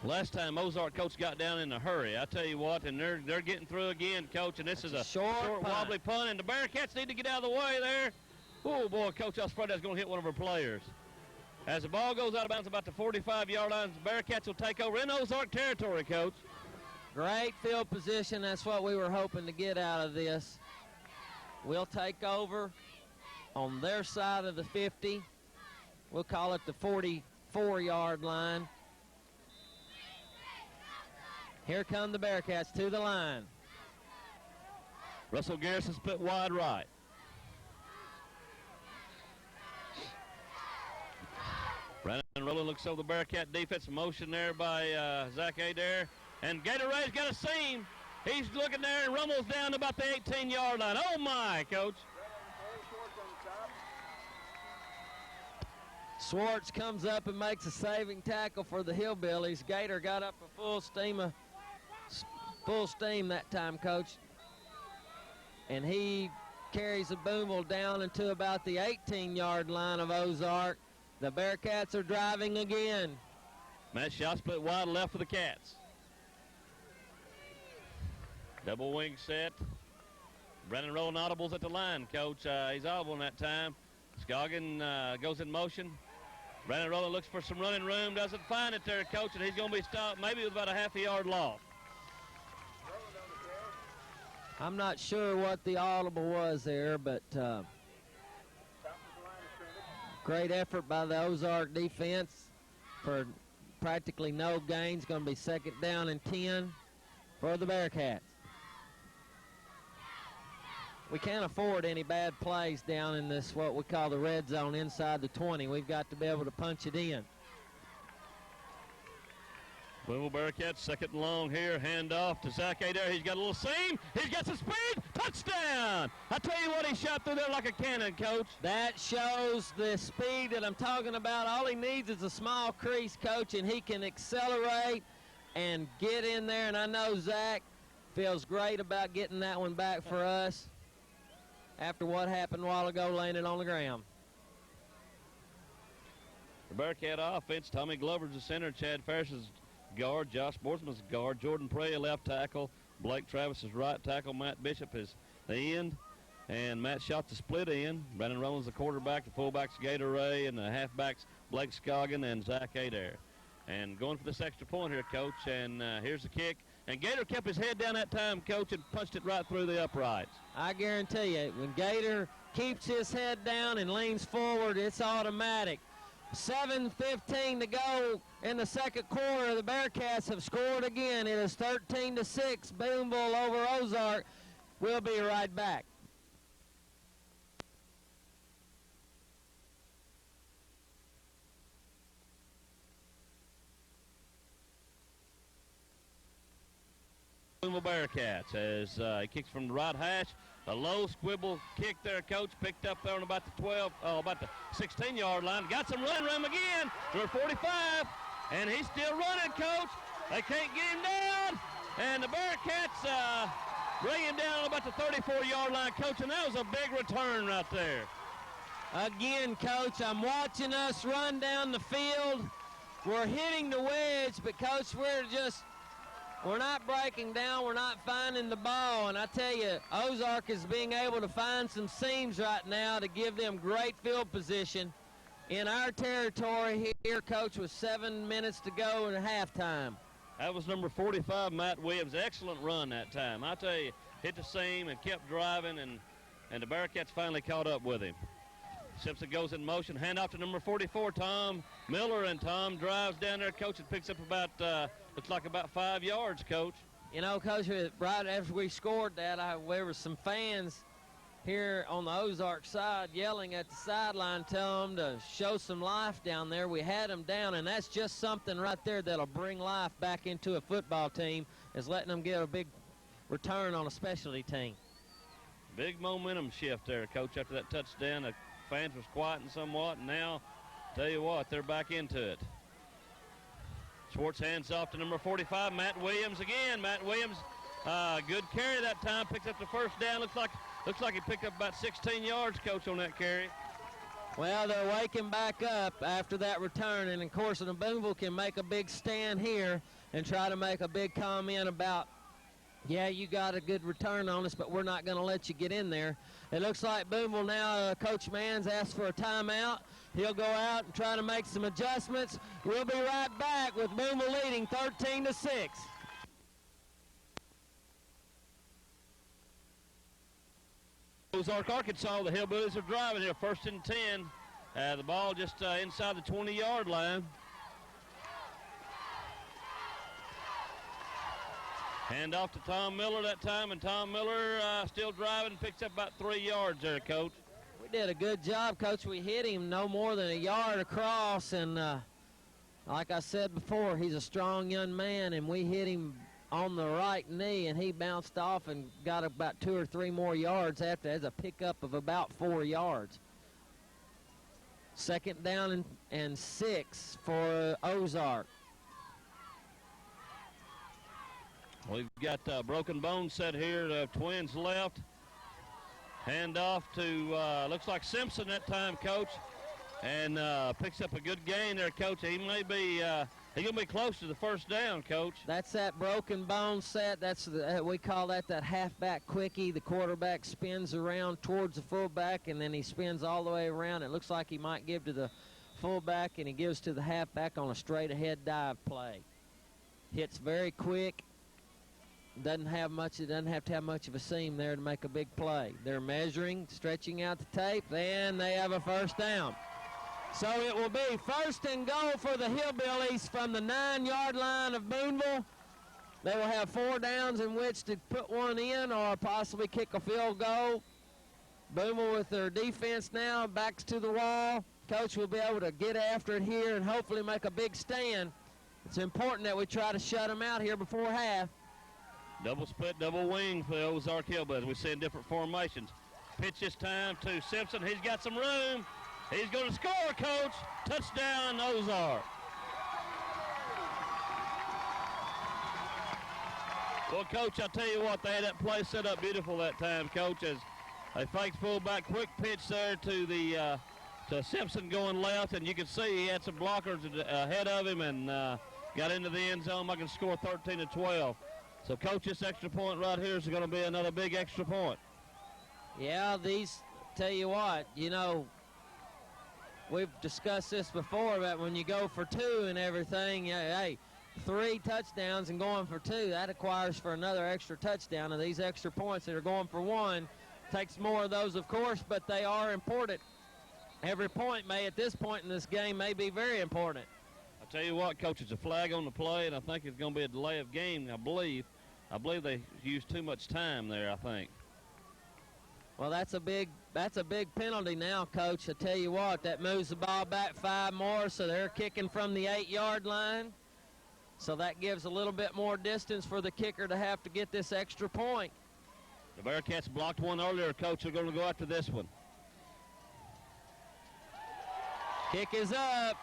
Last time Ozark, Coach, got down in a hurry. I tell you what, and they're getting through again, Coach, and this is a short wobbly punt, and the Bearcats need to get out of the way there. Oh, boy, Coach, I was afraid I was going to hit one of our players. As the ball goes out of bounds about the 45-yard line, the Bearcats will take over in Ozark territory, Coach. Great field position. That's what we were hoping to get out of this. We'll take over on their side of the 50. We'll call it the 44-yard line. Here come the Bearcats to the line. Russell Garrison split wide right. Brandon Rowland looks over the Bearcat defense. Motion there by Zach Adair. And Gator Ray's got a seam. He's looking there and rumbles down to about the 18-yard line. Oh, my, Coach. Schwartz comes up and makes a saving tackle for the Hillbillies. Gator got up a full steam that time, Coach. And he carries the Booneville down into about the 18-yard line of Ozark. The Bearcats are driving again. Matt shot split wide left for the Cats. Double wing set. Brennan rolling audibles at the line, Coach. He's audible in that time. Scoggin goes in motion. Brandon Rowland looks for some running room, doesn't find it there, Coach, and he's going to be stopped maybe with about a half a yard loss. I'm not sure what the audible was there, but great effort by the Ozark defense for practically no gains. Going to be 2nd down and 10 for the Bearcats. We can't afford any bad plays down in this, what we call the red zone inside the 20. We've got to be able to punch it in. Booneville Bearcats, 2nd and long here. Hand off to Zach Adair. He's got a little seam. He's got some speed. Touchdown! I tell you what, he shot through there like a cannon, Coach. That shows the speed that I'm talking about. All he needs is a small crease, Coach, and he can accelerate and get in there. And I know Zach feels great about getting that one back for us after what happened a while ago, laying it on the ground. The Bearcat offense, Tommy Glover's the center, Chad Ferris is guard, Josh Borsman's guard, Jordan Prey left tackle, Blake Travis is right tackle, Matt Bishop is the end, and Matt shot the split end. Brandon Rowland's the quarterback, the fullbacks Gator Ray, and the halfbacks Blake Scoggin and Zach Adair. And going for this extra point here, Coach, and here's the kick. And Gator kept his head down that time, Coach, and punched it right through the uprights. I guarantee you, when Gator keeps his head down and leans forward, it's automatic. 7:15 to go in the 2nd quarter. The Bearcats have scored again. It is 13-6, Booneville over Ozark. We'll be right back. Booneville Bearcats as he kicks from the right hash. A low squibble kick there, Coach, picked up there on about the about the 16-yard line. Got some running room again. Number 45, and he's still running, Coach. They can't get him down, and the Bearcats bring him down on about the 34-yard line, Coach, and that was a big return right there. Again, Coach, I'm watching us run down the field. We're hitting the wedge, but, Coach, we're not breaking down. We're not finding the ball. And I tell you, Ozark is being able to find some seams right now to give them great field position in our territory here, Coach, with 7 minutes to go in halftime. That was number 45, Matt Williams. Excellent run that time. I tell you, hit the seam and kept driving, and the Bearcats finally caught up with him. Simpson goes in motion, handoff to number 44, Tom Miller, and Tom drives down there, Coach, and picks up about, looks like about 5 yards, Coach. You know, Coach, right after we scored that, there were some fans here on the Ozark side yelling at the sideline, telling them to show some life down there. We had them down, and that's just something right there that'll bring life back into a football team, is letting them get a big return on a specialty team. Big momentum shift there, Coach, after that touchdown. The fans was quieting somewhat, and now, tell you what, they're back into it. Schwartz hands off to number 45, Matt Williams again. Matt Williams, good carry that time, picks up the first down. Looks like he picked up about 16 yards, Coach, on that carry. Well, they're waking back up after that return, and of course, the Booneville can make a big stand here and try to make a big comment about, yeah, you got a good return on us, but we're not going to let you get in there. It looks like Booneville now, Coach Mann's asked for a timeout. He'll go out and try to make some adjustments. We'll be right back with Booneville leading 13-6. Ozark, Arkansas, the Hillbillies are driving here, 1st and 10. The ball just inside the 20-yard line. Hand off to Tom Miller that time, and Tom Miller still driving, picks up about 3 yards there, Coach. We did a good job, Coach. We hit him no more than a yard across, and like I said before, he's a strong young man, and we hit him on the right knee, and he bounced off and got about 2 or 3 more yards after, as a pickup of about 4 yards. 2nd down and 6 for Ozark. We've got Broken Bones set here, the Twins left. Hand off to, looks like Simpson that time, Coach. and picks up a good gain there, Coach. He may be he's going to be close to the first down, Coach. That's that broken bone set. That's we call that halfback quickie. The quarterback spins around towards the fullback, and then he spins all the way around. It looks like he might give to the fullback, and he gives to the halfback on a straight ahead dive play. Hits very quick. Doesn't have to have much of a seam there to make a big play. They're measuring, stretching out the tape, and they have a first down. So it will be 1st and goal for the Hillbillies from the 9-yard line of Booneville. They will have 4 downs in which to put one in or possibly kick a field goal. Booneville with their defense now, backs to the wall. Coach will be able to get after it here and hopefully make a big stand. It's important that we try to shut them out here before half. Double split, double wing for the Ozark Hillbillies. We see in different formations. Pitch this time to Simpson. He's got some room. He's going to score, Coach. Touchdown, Ozark. Well, Coach, I'll tell you what, they had that play set up beautiful that time, Coach, as they faked fullback, quick pitch there to the to Simpson going left, and you can see he had some blockers ahead of him and got into the end zone. I can score 13-12. So, Coach, this extra point right here is going to be another big extra point. Yeah, tell you what, you know, we've discussed this before, but when you go for 2 and everything, hey, 3 touchdowns and going for 2, that acquires for another extra touchdown. And these extra points that are going for 1 takes more of those, of course, but they are important. Every point at this point in this game may be very important. I'll tell you what, Coach, it's a flag on the play, and I think it's going to be a delay of game, I believe. I believe they used too much time there, I think. Well, that's a big penalty now, Coach. I tell you what, that moves the ball back 5 more, so they're kicking from the 8-yard line. So that gives a little bit more distance for the kicker to have to get this extra point. The Bearcats blocked one earlier, Coach. They're going to go after this one. Kick is up,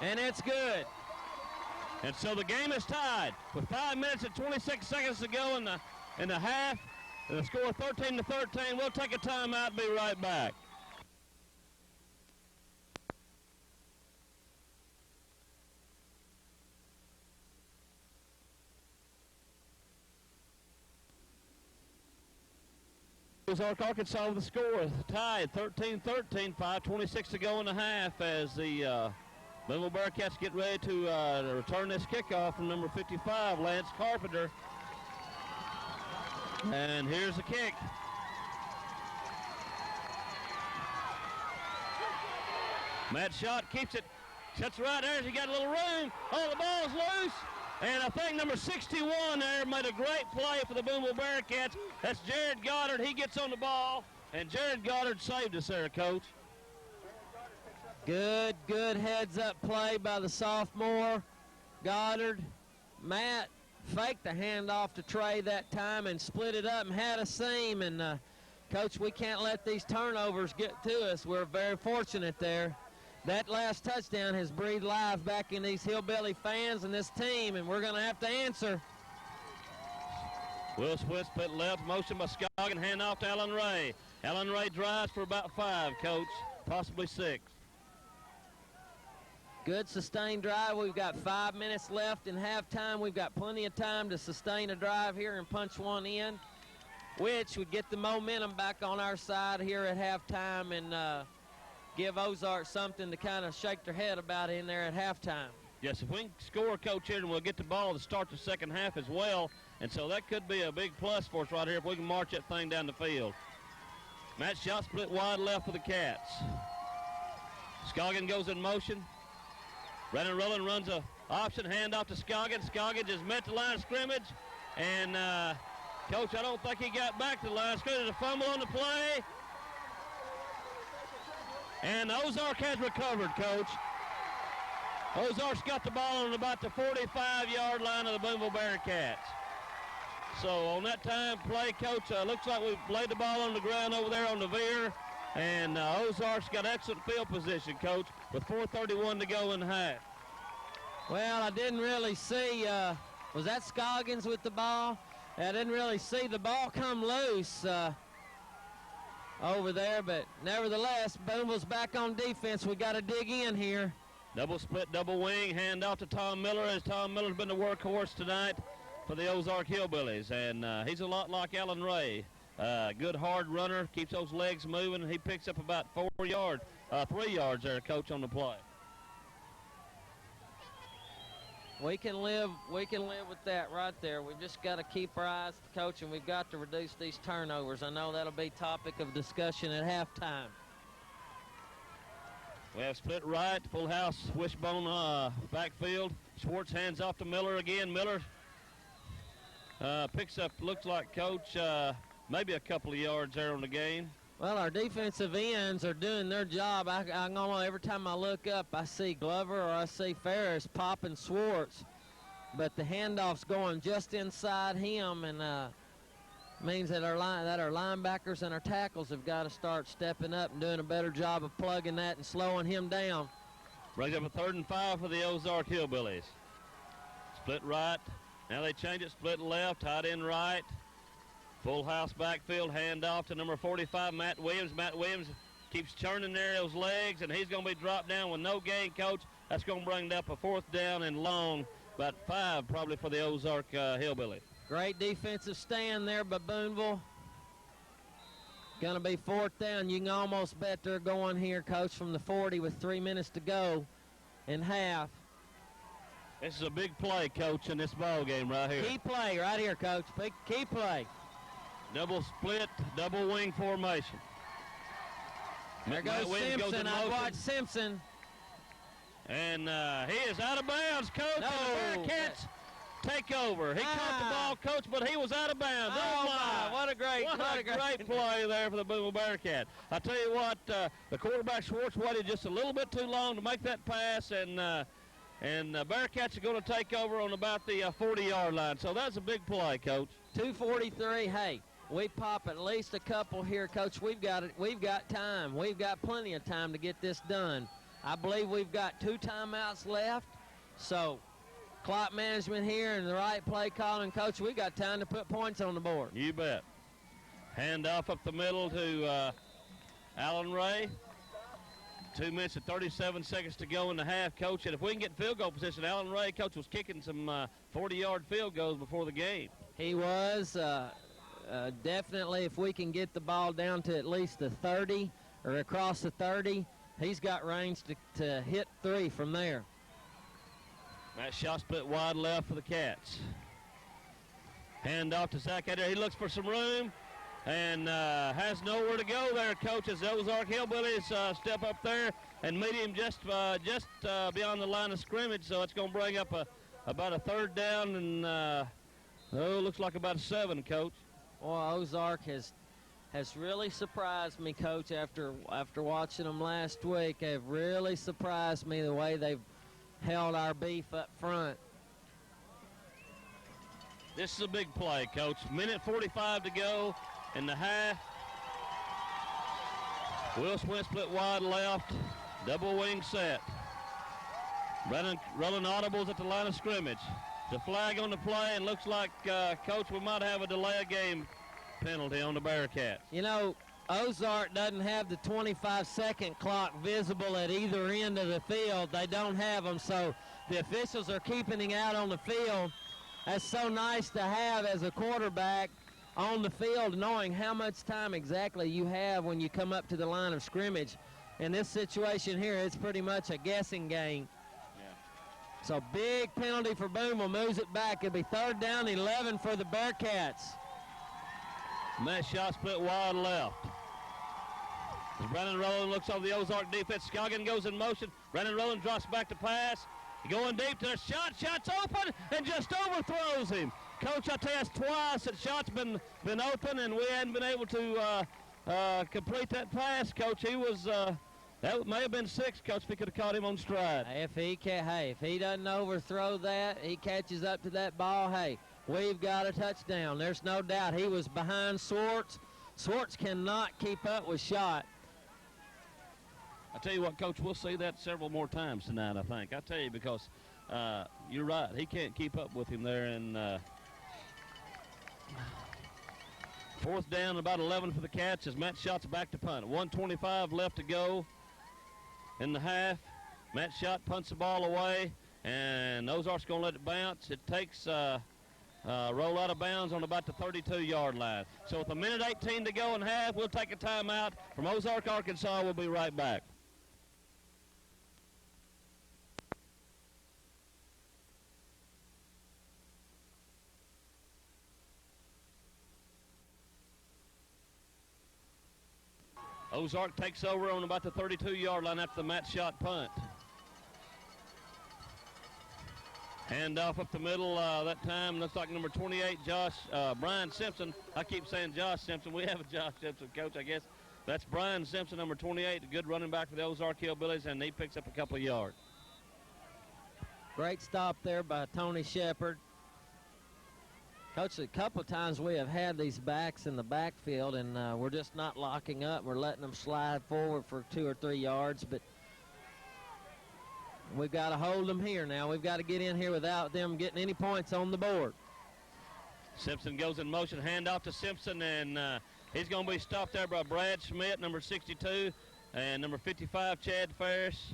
and it's good. And so the game is tied with 5 minutes and 26 seconds to go in the half. And the score 13-13. We'll take a timeout and be right back. Ozark, Arkansas with the score tied 13-13, 5:26 to go in the half as the Booneville Bearcats get ready to return this kickoff from number 55, Lance Carpenter. And here's the kick. Matt Schott keeps it, sets right there. He got a little room. Oh, the ball's loose. And I think number 61 there made a great play for the Booneville Bearcats. That's Jared Goddard. He gets on the ball, and Jared Goddard saved us there, Coach. Good heads-up play by the sophomore, Goddard. Matt faked the handoff to Trey that time and split it up and had a seam. And, Coach, we can't let these turnovers get to us. We're very fortunate there. That last touchdown has breathed life back in these Hillbilly fans and this team, and we're going to have to answer. Will Swift split left, motion by Scoggin, hand off to Alan Ray. Alan Ray drives for about 5, Coach, possibly 6. Good sustained drive. We've got 5 minutes left in halftime. We've got plenty of time to sustain a drive here and punch one in, which would get the momentum back on our side here at halftime and give Ozark something to kind of shake their head about in there at halftime. Yes, if we can score, Coach, here, and we'll get the ball to start the second half as well. And so that could be a big plus for us right here if we can march that thing down the field. Matt Schott split wide left for the Cats. Scoggin goes in motion. Brandon Rowland runs a option, hand off to Scoggin. Scoggin just met the line of scrimmage. And, Coach, I don't think he got back to the line of scrimmage. A fumble on the play. And Ozark has recovered, Coach. Ozark's got the ball on about the 45-yard line of the Booneville Bearcats. So on that time play, Coach, looks like we've laid the ball on the ground over there on the veer. And Ozark's got excellent field position, Coach, with 4:31 to go in the half. Well, I didn't really see, was that Scoggins with the ball? I didn't really see the ball come loose. over there, but nevertheless, Booneville's back on defense. We got to dig in here. Double split, double wing, hand off to Tom Miller, as Tom Miller's been the workhorse tonight for the Ozark Hillbillies, and he's a lot like Alan Ray. Good hard runner, keeps those legs moving, and he picks up about 3 yards there, Coach, on the play. We can live with that right there. We've just got to keep our eyes, Coach, and we've got to reduce these turnovers. I know that'll be topic of discussion at halftime. We have split right, full house, wishbone backfield. Schwartz hands off to Miller again. Miller picks up, looks like, Coach, maybe a couple of yards there on the game. Well, our defensive ends are doing their job. I know every time I look up, I see Glover or I see Ferris popping Schwartz, but the handoff's going just inside him, and means that our linebackers and our tackles have got to start stepping up and doing a better job of plugging that and slowing him down. Brings up a 3rd and 5 for the Ozark Hillbillies. Split right. Now they change it. Split left. Tight end right. Full house backfield. Hand off to number 45, Matt Williams. Matt Williams keeps churning there those legs, and he's going to be dropped down with no gain, Coach. That's going to bring up a 4th down and long, about 5 probably for the Ozark Hillbillies. Great defensive stand there by Booneville. Going to be 4th down. You can almost bet they're going here, Coach, from the 40 with 3 minutes to go in half. This is a big play, Coach, in this ball game right here. Key play right here, Coach. Big key play. Double split, double wing formation. There goes Simpson. I watched Simpson. And he is out of bounds, Coach. No. And the Bearcats take over. He caught the ball, Coach, but he was out of bounds. Oh my. What a great play there for the Booneville Bearcats. I tell you what, the quarterback Schwartz waited just a little bit too long to make that pass, and Bearcats are going to take over on about the 40-yard line. So that's a big play, Coach. 2:43. Hey, we pop at least a couple here, Coach. We've got time. We've got plenty of time to get this done. I believe we've got 2 timeouts left. So clock management here and the right play calling, Coach, we got time to put points on the board. You bet. Hand off up the middle to Alan Ray. 2 minutes and 37 seconds to go in the half, Coach. And if we can get field goal position, Alan Ray, Coach, was kicking some 40-yard field goals before the game. He was. Definitely, if we can get the ball down to at least the 30 or across the 30, he's got range to hit 3 from there. That shot split wide left for the Cats. Hand off to Zach Adair. He looks for some room and has nowhere to go there, Coach, as the Ozark Hillbillies step up there and meet him just beyond the line of scrimmage. So it's going to bring up about a 3rd down and looks like about a 7, Coach. Well, Ozark has really surprised me, Coach, after watching them last week. They've really surprised me the way they've held our beef up front. This is a big play, Coach. 1:45 to go in the half. Will Smith split wide left, double wing set. Rolling audibles at the line of scrimmage. The flag on the play, and looks like, Coach, we might have a delay of game penalty on the Bearcats. You know, Ozark doesn't have the 25-second clock visible at either end of the field. They don't have them, so the officials are keeping him out on the field. That's so nice to have as a quarterback on the field, knowing how much time exactly you have when you come up to the line of scrimmage. In this situation here, it's pretty much a guessing game. So big penalty for Booneville, moves it back. It'll be 3rd down, 11 for the Bearcats. Nice shot split wide left. As Brandon Rowland looks over the Ozark defense, Scoggin goes in motion. Brandon Rowland drops back to pass. Going deep to the shot. Shot's open and just overthrows him. Coach, I tell you, it's twice that shot's been open and we hadn't been able to complete that pass, Coach. He was... that may have been 6, Coach, if he could have caught him on stride. If he doesn't overthrow that, he catches up to that ball, hey, we've got a touchdown. There's no doubt. He was behind Schwartz. Schwartz cannot keep up with Schott. I tell you what, Coach, we'll see that several more times tonight, I think. I tell you, because you're right. He can't keep up with him there. And 4th down, about 11 for the Cats as Matt Schott's back to punt. 1:25 left to go in the half. Matt Schott punts the ball away, and Ozark's going to let it bounce. It takes roll out of bounds on about the 32-yard line. So with 1:18 to go in half, we'll take a timeout from Ozark, Arkansas. We'll be right back. Ozark takes over on about the 32-yard line after the Matt Schott punt. Hand off up the middle that time. Looks like number 28, Brian Simpson. I keep saying Josh Simpson. We have a Josh Simpson, Coach, I guess. That's Brian Simpson, number 28, a good running back for the Ozark Hillbillies, and he picks up a couple of yards. Great stop there by Tony Shepard. Coach, a couple of times we have had these backs in the backfield, and we're just not locking up. We're letting them slide forward for 2 or 3 yards, but we've got to hold them here now. We've got to get in here without them getting any points on the board. Simpson goes in motion, handoff to Simpson, and he's going to be stopped there by Brad Schmidt, number 62, and number 55, Chad Ferris,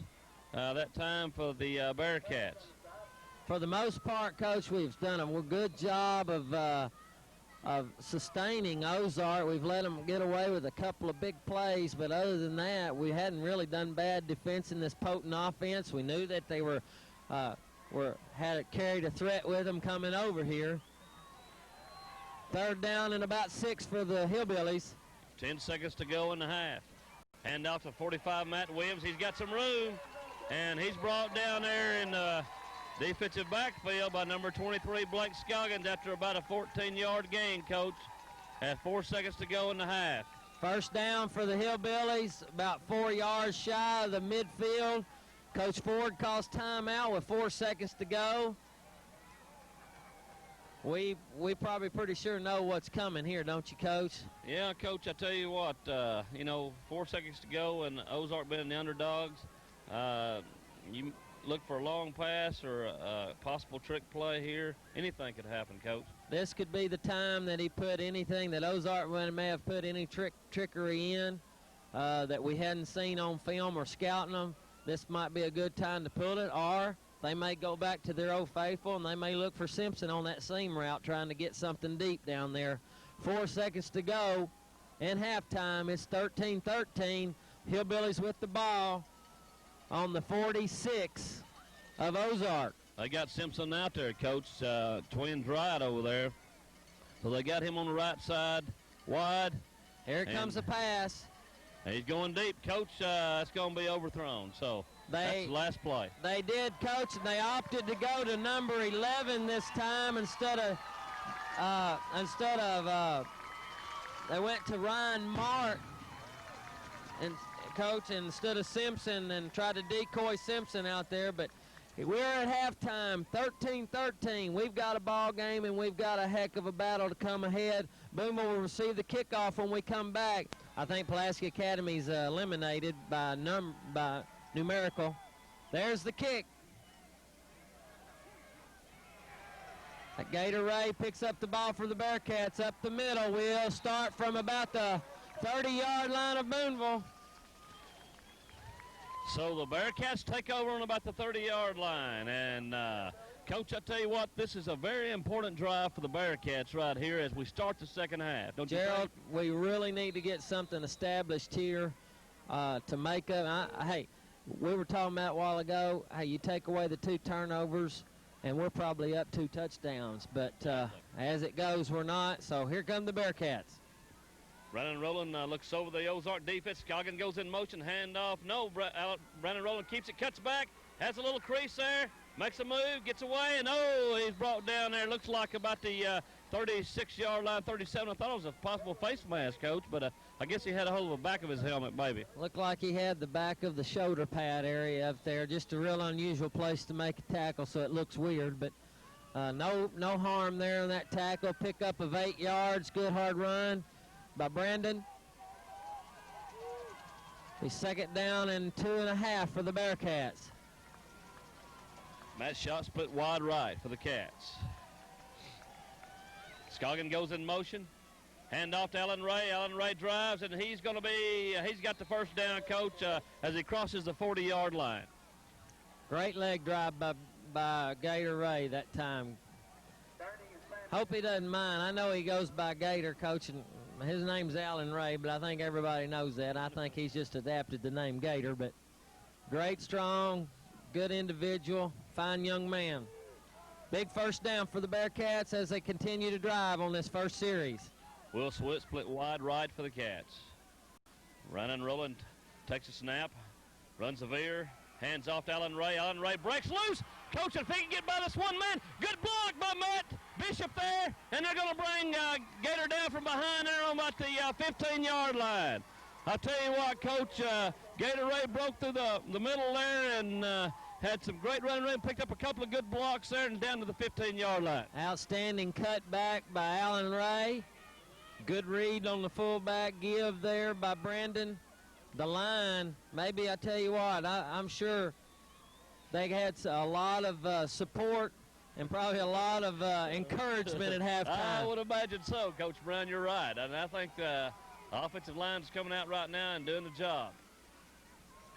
that time for the Bearcats. For the most part, Coach, we've done a good job of sustaining Ozark. We've let them get away with a couple of big plays, but other than that, we hadn't really done bad defense in this potent offense. We knew that they carried a threat with them coming over here. 3rd down and about 6 for the Hillbillies. 10 seconds to go in the half. Hand off to 45, Matt Williams. He's got some room, and he's brought down there in defensive backfield by number 23, Blake Scoggins, after about a 14-yard gain, Coach, at 4 seconds to go in the half. 1st down for the Hillbillies, about 4 yards shy of the midfield. Coach Ford calls timeout with 4 seconds to go. We probably pretty sure know what's coming here, don't you, Coach? Yeah, Coach, I tell you what, 4 seconds to go, and Ozark being the underdogs, you look for a long pass or a possible trick play here. Anything could happen, Coach. This could be the time that he put anything that Ozark may have put any trickery in that we hadn't seen on film or scouting them. This might be a good time to pull it, or they may go back to their old faithful and they may look for Simpson on that seam route trying to get something deep down there. 4 seconds to go and halftime. It's 13-13. Hillbillies with the ball on the 46 of Ozark. They got Simpson out there, Coach. Twins right over there. So they got him on the right side, wide. Here comes the pass. He's going deep, Coach. It's going to be overthrown. So that's the last play. They did, Coach, and they opted to go to number 11 this time instead of they went to Ryan Mark, and Coach, instead of Simpson, and tried to decoy Simpson out there. But we're at halftime, 13-13. We've got a ball game, and we've got a heck of a battle to come ahead. Booneville will receive the kickoff when we come back. I think Pulaski Academy's eliminated by numerical. There's the kick. Gator Ray picks up the ball for the Bearcats up the middle. We'll start from about the 30-yard line of Booneville. So the Bearcats take over on about the 30-yard line. And, Coach, I tell you what, this is a very important drive for the Bearcats right here as we start the second half. Don't you think? Gerald, we really need to get something established here to make up. Hey, we were talking about a while ago, hey, you take away the 2 turnovers, and we're probably up 2 touchdowns. But as it goes, we're not. So here come the Bearcats. Brandon Rowland looks over the Ozark defense. Scoggin goes in motion, handoff. No, Brandon Rowland keeps it, cuts back, has a little crease there, makes a move, gets away, and he's brought down there. Looks like about the 36-yard line, 37. I thought it was a possible face mask, Coach, but I guess he had a hold of the back of his helmet, maybe. Looked like he had the back of the shoulder pad area up there. Just a real unusual place to make a tackle, so it looks weird, but no harm there on that tackle. Pick up of 8 yards, good hard run by Brandon. He's 2nd down and 2.5 for the Bearcats. Matt Schott split wide right for the Cats. Scoggin goes in motion. Hand off to Alan Ray. Alan Ray drives, and he's got the first down, Coach, as he crosses the 40-yard line. Great leg drive by Gator Ray that time. Hope he doesn't mind. I know he goes by Gator, Coach, and his name's Alan Ray, but I think everybody knows that. I think he's just adapted the name Gator, but great, strong, good individual, fine young man. Big first down for the Bearcats as they continue to drive on this first series. Will Swift split wide right for the Cats. Running, rolling, takes a snap, runs the veer, hands off to Alan Ray. Alan Ray breaks loose. Coach, if he can get by this one man, good block by Matt Bishop there, and they're going to bring Gator down from behind there on about the 15-yard line. I'll tell you what, Coach, Gator Ray broke through the middle there and had some great running, picked up a couple of good blocks there and down to the 15-yard line. Outstanding cutback by Alan Ray. Good read on the fullback give there by Brandon. The line, maybe I tell you what, I'm sure they had a lot of support and probably a lot of encouragement at halftime. I would imagine so, Coach Brown. You're right. And I think the offensive line is coming out right now and doing the job.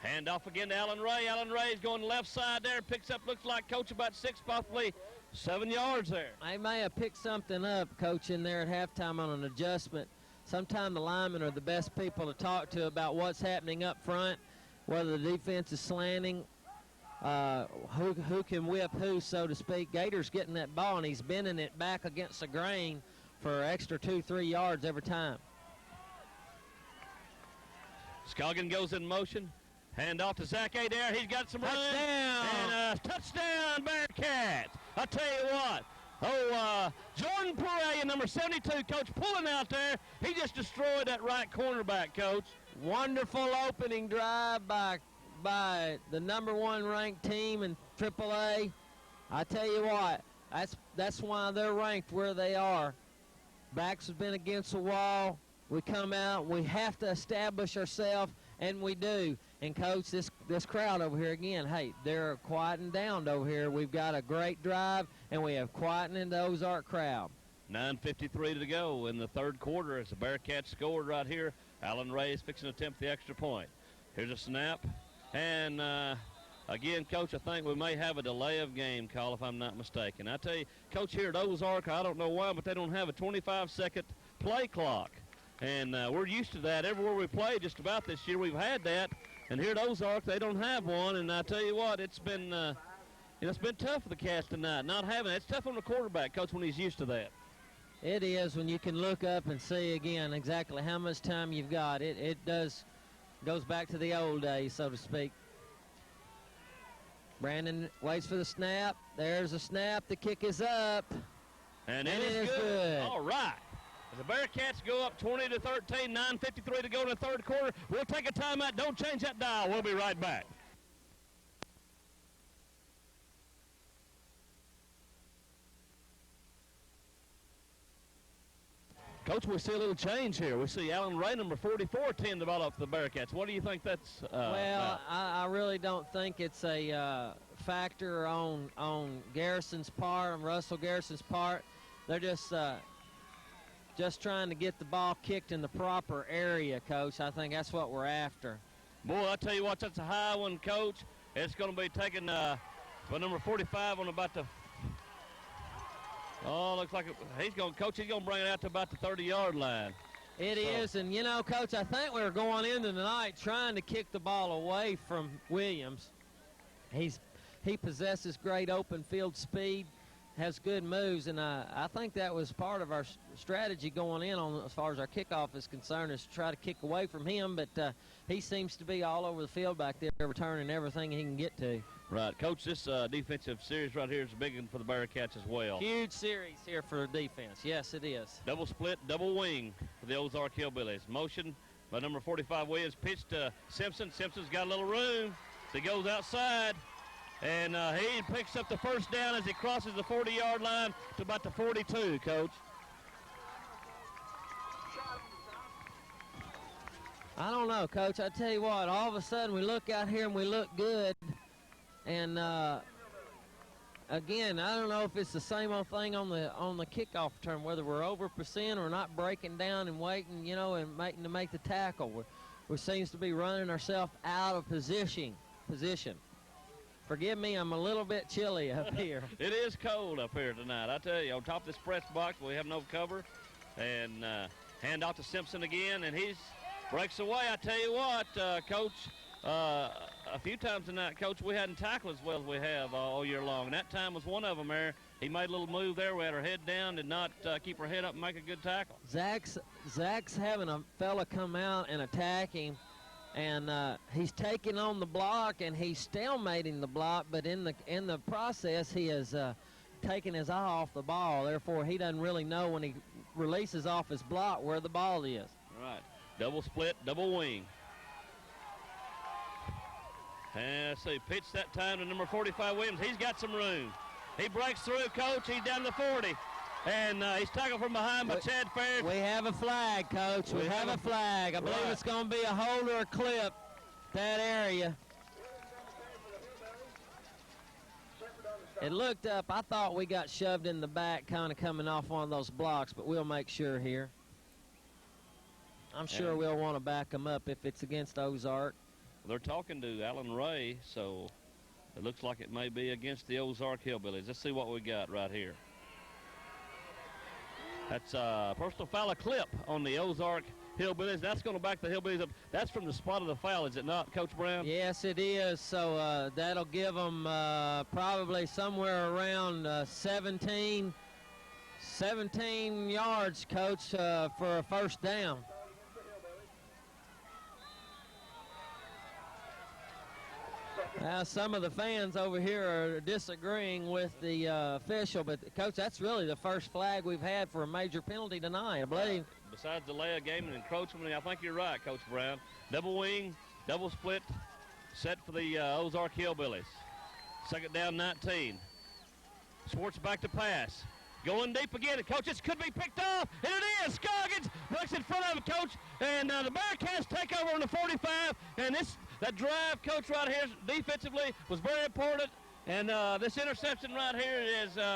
Hand off again to Alan Ray. Alan Ray is going left side there. Picks up, looks like, Coach, about 6, possibly 7 yards there. They may have picked something up, Coach, in there at halftime on an adjustment. Sometimes the linemen are the best people to talk to about what's happening up front, whether the defense is slanting, who can whip who, so to speak. Gator's getting that ball, and he's bending it back against the grain for an extra 2-3 yards every time. Scoggin goes in motion. Hand off to Zach Adair. He's got some touchdown. Run. And touchdown, Bearcats. I'll tell you what. Jordan Pereira, number 72, Coach, pulling out there. He just destroyed that right cornerback, Coach. Wonderful opening drive by the number 1 ranked team in AAA. I tell you what, that's why they're ranked where they are. Backs have been against the wall. We come out, we have to establish ourselves, and we do. And, Coach, this crowd over here, again, hey, they're quieting down over here. We've got a great drive, and we have quietening the Ozark crowd. 9:53 to go in the third quarter as the Bearcats scored right here. Alan Ray is fixing to attempt the extra point. Here's a snap. And, again, Coach, I think we may have a delay of game call if I'm not mistaken. I tell you, Coach, here at Ozark, I don't know why, but they don't have a 25-second play clock. And we're used to that. Everywhere we play just about this year, we've had that. And here at Ozark, they don't have one. And I tell you what, it's been tough for the Cats tonight, not having it. It's tough on the quarterback, Coach, when he's used to that. It is when you can look up and see, again, exactly how much time you've got. It goes back to the old days, so to speak. Brandon waits for the snap. There's a snap. The kick is up. And it is good. All right. The Bearcats go up 20-13, 9:53 to go in the third quarter. We'll take a timeout. Don't change that dial. We'll be right back. Coach, we see a little change here. We see Alan Ray, number 44, tend the ball up for the Bearcats. What do you think that's well, I really don't think it's a factor on Garrison's part, on Russell Garrison's part. They're just trying to get the ball kicked in the proper area, Coach. I think that's what we're after. Boy, I tell you what, that's a high one, Coach. It's going to be taken by number 45 on about the looks like he's going to bring it out to about the 30-yard line. It is, and, you know, Coach, I think we were going into the night trying to kick the ball away from Williams. He possesses great open field speed, has good moves, and I think that was part of our strategy going in on as far as our kickoff is concerned, is to try to kick away from him, but he seems to be all over the field back there, returning everything he can get to. Right. Coach, this defensive series right here is a big one for the Bearcats as well. Huge series here for defense. Yes, it is. Double split, double wing for the Ozark Hillbillies. Motion by number 45 Williams. Pitch to Simpson. Simpson's got a little room. So he goes outside. And he picks up the first down as he crosses the 40-yard line to about the 42, Coach. I don't know, Coach. I tell you what, all of a sudden we look out here and we look good. And again, I don't know if it's the same old thing on the kickoff return, whether we're over percent or not breaking down and waiting, you know, and to make the tackle. We seems to be running ourselves out of position. Forgive me, I'm a little bit chilly up here. It is cold up here tonight. I tell you, on top of this press box, we have no cover. And hand off to Simpson again, and he breaks away. I tell you what, Coach, a few times tonight, Coach, we hadn't tackled as well as we have all year long. And that time was one of them there. He made a little move there. We had our head down, did not keep our head up and make a good tackle. Zach's having a fella come out and attack him, and he's taking on the block, and he's stalemating the block, but in the process, he has taken his eye off the ball. Therefore, he doesn't really know when he releases off his block where the ball is. All right, double split, double wing. And let's see, pitch that time to number 45, Williams. He's got some room. He breaks through, Coach. He's down to 40. And he's tackled from behind by Chad Ferris. We have a flag, Coach. We have a flag. I believe it's going to be a hold or a clip, that area. It looked up. I thought we got shoved in the back kind of coming off one of those blocks, but we'll make sure here. I'm sure we'll want to back them up if it's against Ozark. They're talking to Alan Ray, so it looks like it may be against the Ozark Hillbillies. Let's see what we got right here. That's a personal foul, a clip on the Ozark Hillbillies. That's going to back the Hillbillies up. That's from the spot of the foul, is it not, Coach Brown? Yes, it is. So that'll give them probably somewhere around 17 yards, Coach, for a first down. Some of the fans over here are disagreeing with the official, but, Coach, that's really the first flag we've had for a major penalty tonight, I believe. Besides delay of game and encroachment, I think you're right, Coach Brown. Double wing, double split, set for the Ozark Hillbillies. Second down, 19. Swartz back to pass. Going deep again, and Coach, this could be picked off, and it is. Scoggins breaks in front of it, Coach, and the Bearcats take over on the 45, and that drive, Coach, right here defensively was very important, and this interception right here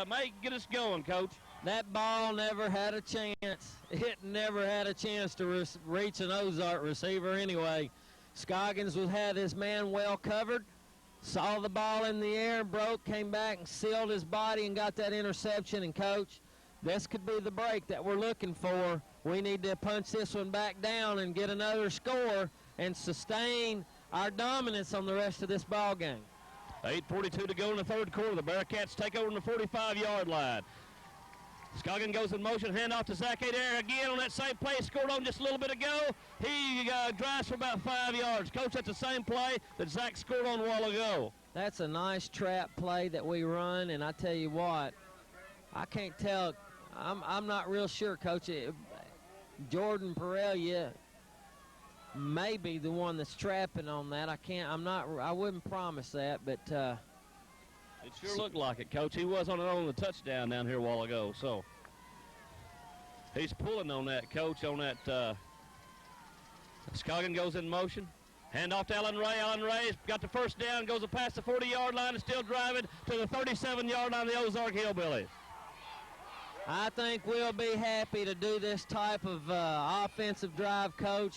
may get us going, Coach. That ball never had a chance. It never had a chance to reach an Ozark receiver anyway. Scoggins had his man well covered, saw the ball in the air, broke, came back and sealed his body and got that interception. And, Coach, this could be the break that we're looking for. We need to punch this one back down and get another score and sustain our dominance on the rest of this ball game. 8:42 to go in the third quarter. The Bearcats take over on the 45-yard line. Scoggins goes in motion, handoff to Zach Adair again on that same play scored on just a little bit ago. He drives for about 5 yards. Coach, that's the same play that Zach scored on a while ago. That's a nice trap play that we run, and I tell you what, I can't tell. I'm not real sure, Coach. Jordan Perelia may be the one that's trapping on that. I wouldn't promise that, but it sure looked like it, Coach. He was on the touchdown down here a while ago, so he's pulling on that, Coach, on that. Scoggins goes in motion. Hand off to Alan Ray. Alan Ray's got the first down, goes past the 40-yard line and still driving to the 37-yard line of the Ozark Hillbillies. I think we'll be happy to do this type of offensive drive, Coach.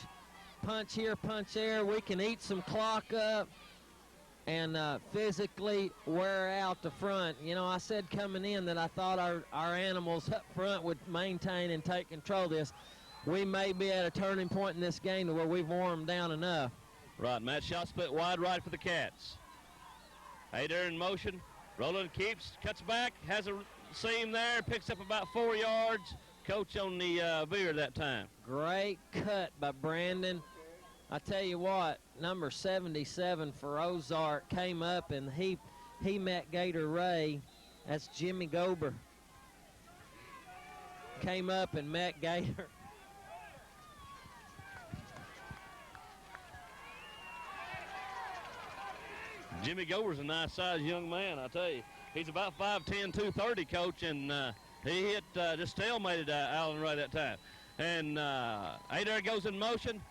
Punch here, punch there. We can eat some clock up and physically wear out the front. You know, I said coming in that I thought our animals up front would maintain and take control of this. We may be at a turning point in this game to where we've worn them down enough. Right, Matt shot split wide right for the Cats. Adair in motion. Roland keeps, cuts back, has a seam there, picks up about 4 yards. Coach on the veer that time. Great cut by Brandon. I tell you what, number 77 for Ozark came up and he met Gator Ray. That's Jimmy Gober. Came up and met Gator. Jimmy Gober's a nice-sized young man, I tell you. He's about 5'10", 230, Coach, and he hit, just stalemated Alan Ray that time. And Adair goes in motion.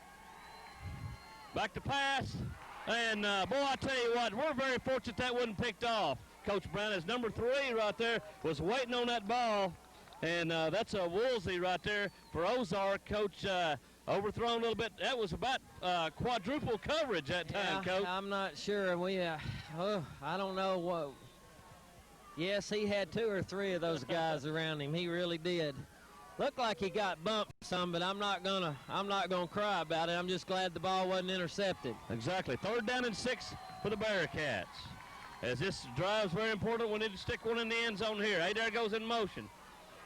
Back to pass. And, boy, I tell you what, we're very fortunate that wasn't picked off. Coach Brown, is number 3 right there, was waiting on that ball. And that's a Woolsey right there for Ozark. Coach overthrown a little bit. That was about quadruple coverage that time, Coach. I'm not sure. I don't know what. Yes, he had 2 or 3 of those guys around him. He really did. Looked like he got bumped some, but I'm not gonna cry about it. I'm just glad the ball wasn't intercepted. Exactly. 3rd down and 6 for the Bearcats. As this drive's very important, we need to stick one in the end zone here. Adair goes in motion.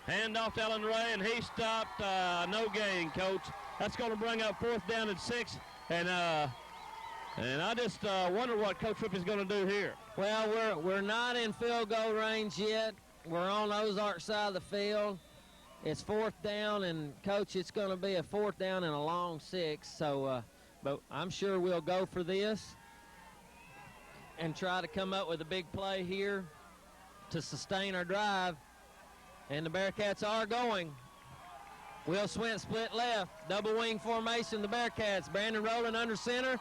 Hand off to Allen Ray, and he stopped. No gain, Coach. That's going to bring up 4th down and 6. And I just wonder what Coach Rippey's going to do here. Well, we're not in field goal range yet. We're on Ozark side of the field. It's 4th down, and Coach, it's going to be a 4th down and a long 6. So, but I'm sure we'll go for this and try to come up with a big play here to sustain our drive. And the Bearcats are going. Will Swint split left. Double wing formation, the Bearcats. Brandon Rowland under center.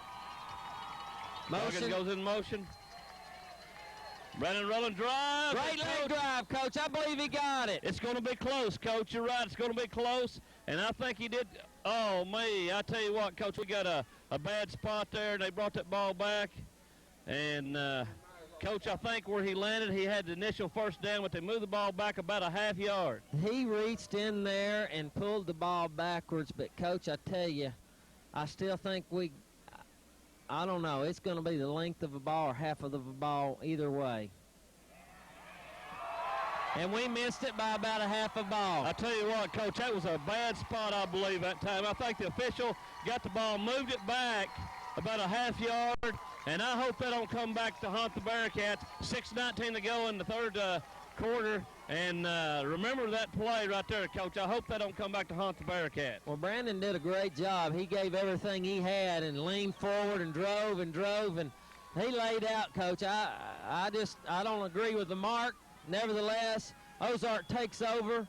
Motion. Goes in motion. Brandon Rowland drives. Great leg drive, Coach. I believe he got it. It's going to be close, Coach. You're right. It's going to be close. And I think he did. Oh, me. I tell you what, Coach, we got a bad spot there. They brought that ball back. And, Coach, I think where he landed, he had the initial 1st down, but they moved the ball back about a half yard. He reached in there and pulled the ball backwards. But, Coach, I tell you, I still think I don't know. It's going to be the length of a ball or half of the ball either way. And we missed it by about a half a ball. I tell you what, Coach, that was a bad spot, I believe, that time. I think the official got the ball, moved it back about a half yard, and I hope they don't come back to haunt the Bearcats. 6:19 to go in the 3rd quarter. And remember that play right there, Coach. I hope they don't come back to haunt the Bearcats. Well, Brandon did a great job. He gave everything he had and leaned forward and drove, and he laid out, Coach. I don't agree with the mark. Nevertheless, Ozark takes over.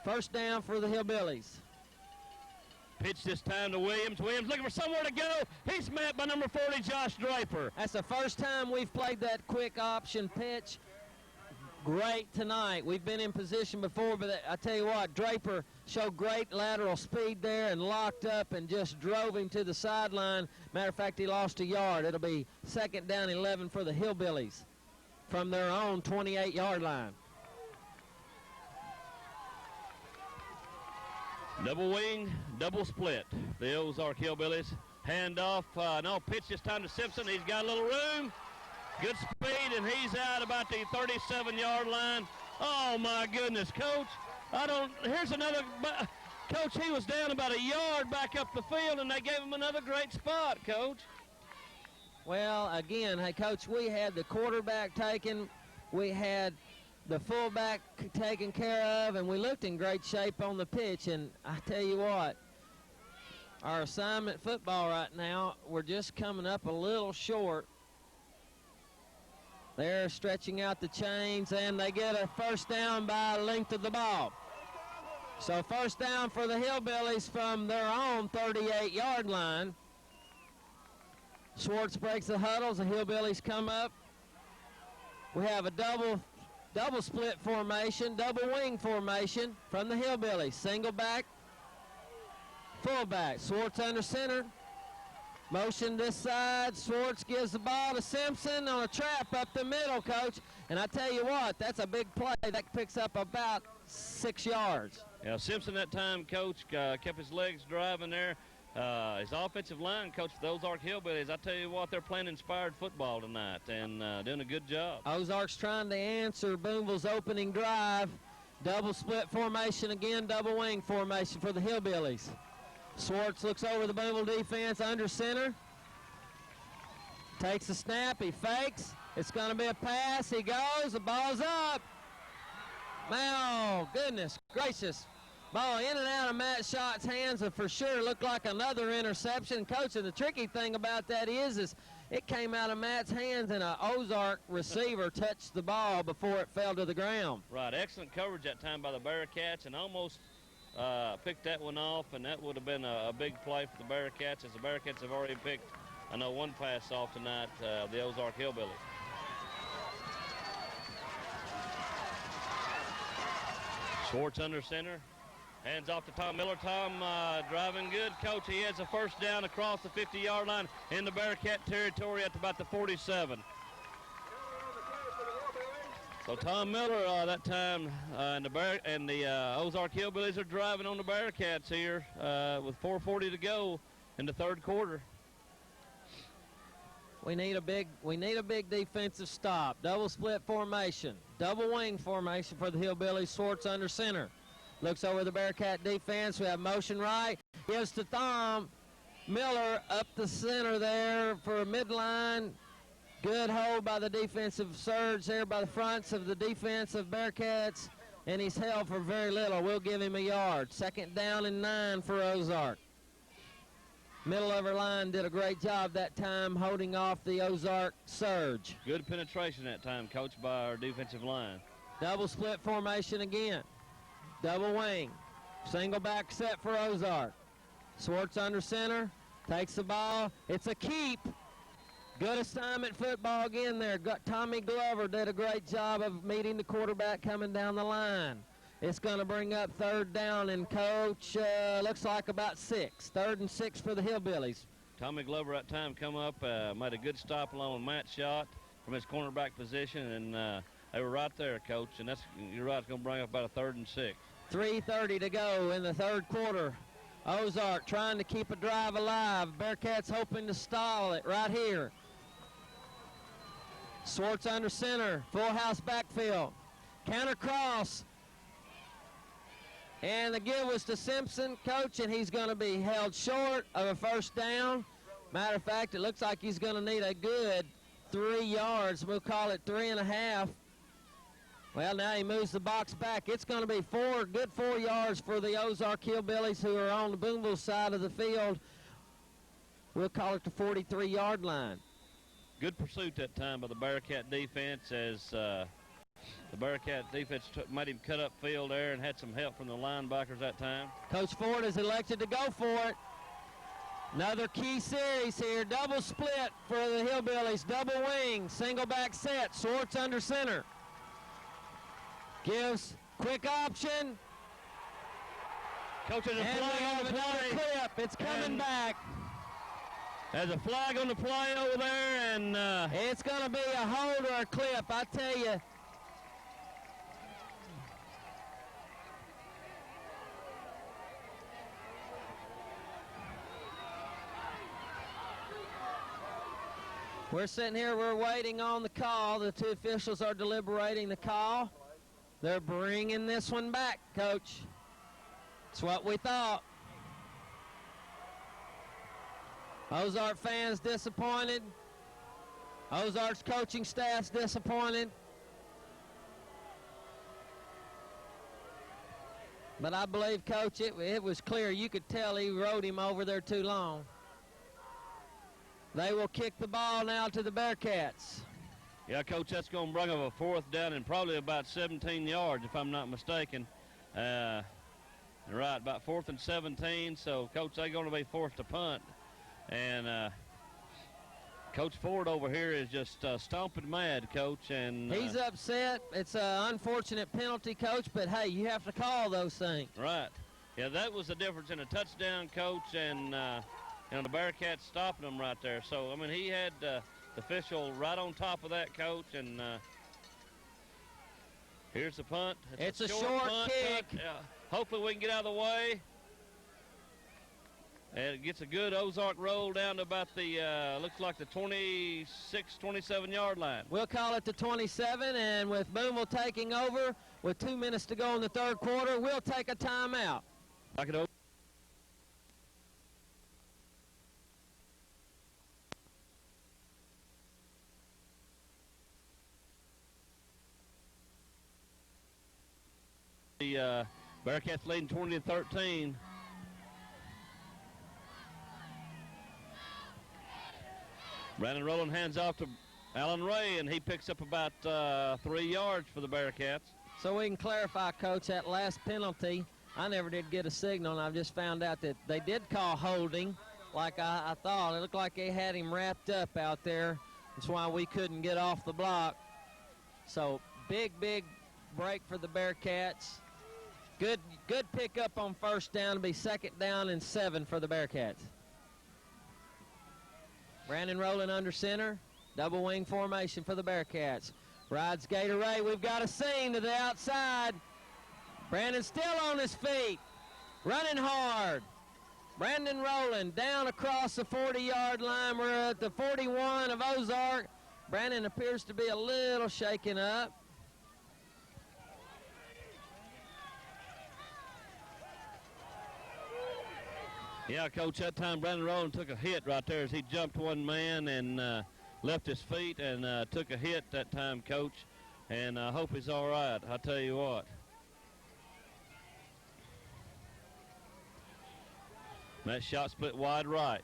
1st down for the Hillbillies. Pitch this time to Williams. Williams looking for somewhere to go. He's met by number 40, Josh Draper. That's the first time we've played that quick option pitch. Great tonight. We've been in position before, but I tell you what, Draper showed great lateral speed there and locked up and just drove him to the sideline. Matter of fact, he lost a yard. It'll be 2nd down 11 for the Hillbillies from their own 28-yard line. Double wing, double split. The Ozark Hillbillies. Hand off. No, pitch this time to Simpson. He's got a little room. Good speed, and he's out about the 37-yard line. Oh, my goodness, Coach. Here's another. Coach, he was down about a yard back up the field, and they gave him another great spot, Coach. Well, again, hey, Coach, we had the quarterback taken. We had the fullback taken care of, and we looked in great shape on the pitch. And I tell you what, our assignment football right now, we're just coming up a little short. They're stretching out the chains, and they get a 1st down by length of the ball. So 1st down for the Hillbillies from their own 38-yard line. Schwartz breaks the huddles. The Hillbillies come up. We have a double split formation, double wing formation from the Hillbillies. Single back, fullback. Schwartz under center. Motion this side. Schwartz gives the ball to Simpson on a trap up the middle, Coach. And I tell you what, that's a big play. That picks up about 6 yards. Yeah, Simpson that time, Coach, kept his legs driving there. His offensive line, Coach, for the Ozark Hillbillies, I tell you what, they're playing inspired football tonight and doing a good job. Ozark's trying to answer Booneville's opening drive. Double split formation again, double wing formation for the Hillbillies. Schwartz looks over the Booneville defense under center. Takes a snap, he fakes. It's going to be a pass, he goes, the ball's up. Oh, goodness gracious. Ball in and out of Matt Schott's hands, and for sure looked like another interception. Coach, and the tricky thing about that is it came out of Matt's hands, and an Ozark receiver touched the ball before it fell to the ground. Right, excellent coverage that time by the Bearcats, and almost picked that one off, and that would have been a big play for the Bearcats, as the Bearcats have already picked, I know, one pass off tonight, the Ozark Hillbillies. Schwartz under center. Hands off to Tom Miller. Tom driving good. Coach, he has a first down across the 50-yard line in the Bearcat territory at about the 47. So Tom Miller that time and the Ozark Hillbillies are driving on the Bearcats here with 4:40 to go in the third quarter. We need a big defensive stop. Double split formation. Double wing formation for the Hillbillies. Schwartz under center. Looks over the Bearcat defense. We have motion right. Gives to Tom Miller up the center there for a midline. Good hold by the defensive surge there by the fronts of the defensive Bearcats. And he's held for very little. We'll give him a yard. Second down and 9 for Ozark. Middle of our line did a great job that time holding off the Ozark surge. Good penetration that time, Coach, by our defensive line. Double split formation again. Double wing. Single back set for Ozark. Schwartz under center. Takes the ball. It's a keep. Good assignment football again there. Tommy Glover did a great job of meeting the quarterback coming down the line. It's going to bring up third down, and Coach looks like about 6. 3rd and 6 for the Hillbillies. Tommy Glover that time come up, made a good stop along with Matt's shot from his cornerback position, and they were right there, Coach, and you're right, it's going to bring up about a 3rd and 6. 3:30 to go in the third quarter. Ozark trying to keep a drive alive. Bearcats hoping to stall it right here. Schwartz under center, full house backfield. Counter cross. And the give was to Simpson, Coach, and he's going to be held short of a first down. Matter of fact, it looks like he's going to need a good 3 yards. We'll call it 3.5. Well, now he moves the box back. It's going to be good 4 yards for the Ozark Hillbillies who are on the Booneville side of the field. We'll call it the 43-yard line. Good pursuit that time by the Bearcat defense as the Bearcat defense made him cut up field there and had some help from the linebackers that time. Coach Ford has elected to go for it. Another key series here. Double split for the Hillbillies. Double wing. Single back set. Schwartz under center. Gives quick option. Coach, there's a flag on the play. Clip. It's coming back. There's a flag on the play over there, and it's going to be a hold or a clip, I tell you. We're sitting here, we're waiting on the call. The two officials are deliberating the call. They're bringing this one back, Coach. That's what we thought. Ozark fans disappointed. Ozark's coaching staff's disappointed. But I believe, Coach, it was clear. You could tell he rode him over there too long. They will kick the ball now to the Bearcats. Yeah, Coach, that's going to bring up a 4th down and probably about 17 yards, if I'm not mistaken. Right, about 4th and 17. So, Coach, they're going to be forced to punt. And Coach Ford over here is just stomping mad, Coach. And he's upset. It's an unfortunate penalty, Coach, but, hey, you have to call those things. Right. Yeah, that was the difference in a touchdown, Coach, and the Bearcats stopping them right there. So, I mean, he had the official right on top of that, Coach, and here's the punt. It's a short punt, kick. Hopefully we can get out of the way. And it gets a good Ozark roll down to about the, looks like the 26, 27-yard line. We'll call it the 27, and with Booneville taking over with 2 minutes to go in the third quarter, we'll take a timeout. Back it over. The Bearcats leading 20-13. Brandon Rowland hands off to Alan Ray, and he picks up about 3 yards for the Bearcats. So we can clarify, Coach, that last penalty, I never did get a signal, and I've just found out that they did call holding like I thought. It looked like they had him wrapped up out there. That's why we couldn't get off the block. So big break for the Bearcats. Good pickup on first down to be 2nd down and 7 for the Bearcats. Brandon Rowland under center. Double wing formation for the Bearcats. Rides Gatorade. We've got a seam to the outside. Brandon still on his feet. Running hard. Brandon Rowland down across the 40-yard line. We're at the 41 of Ozark. Brandon appears to be a little shaken up. Yeah, Coach, that time Brandon Rowland took a hit right there as he jumped one man and left his feet and took a hit that time, Coach. And I hope he's all right, I'll tell you what. That shot split wide right.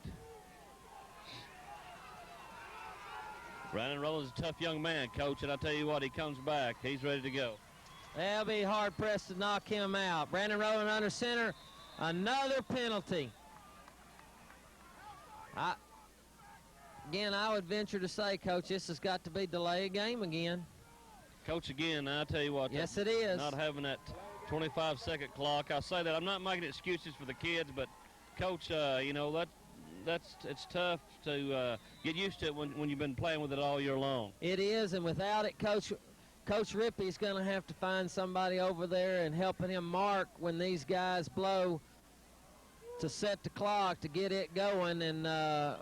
Brandon Rowland's a tough young man, Coach, and I tell you what, he comes back. He's ready to go. They'll be hard-pressed to knock him out. Brandon Rowland under center. Another penalty. Again, I would venture to say, Coach, this has got to be delay a game again. Coach, again, I tell you what. Yes, it is. Not having that 25-second clock. I say that I'm not making excuses for the kids, but Coach, you know, it's tough to get used to it when you've been playing with it all year long. It is, and without it, Coach Rippey's going to have to find somebody over there and helping him mark when these guys blow to set the clock to get it going, and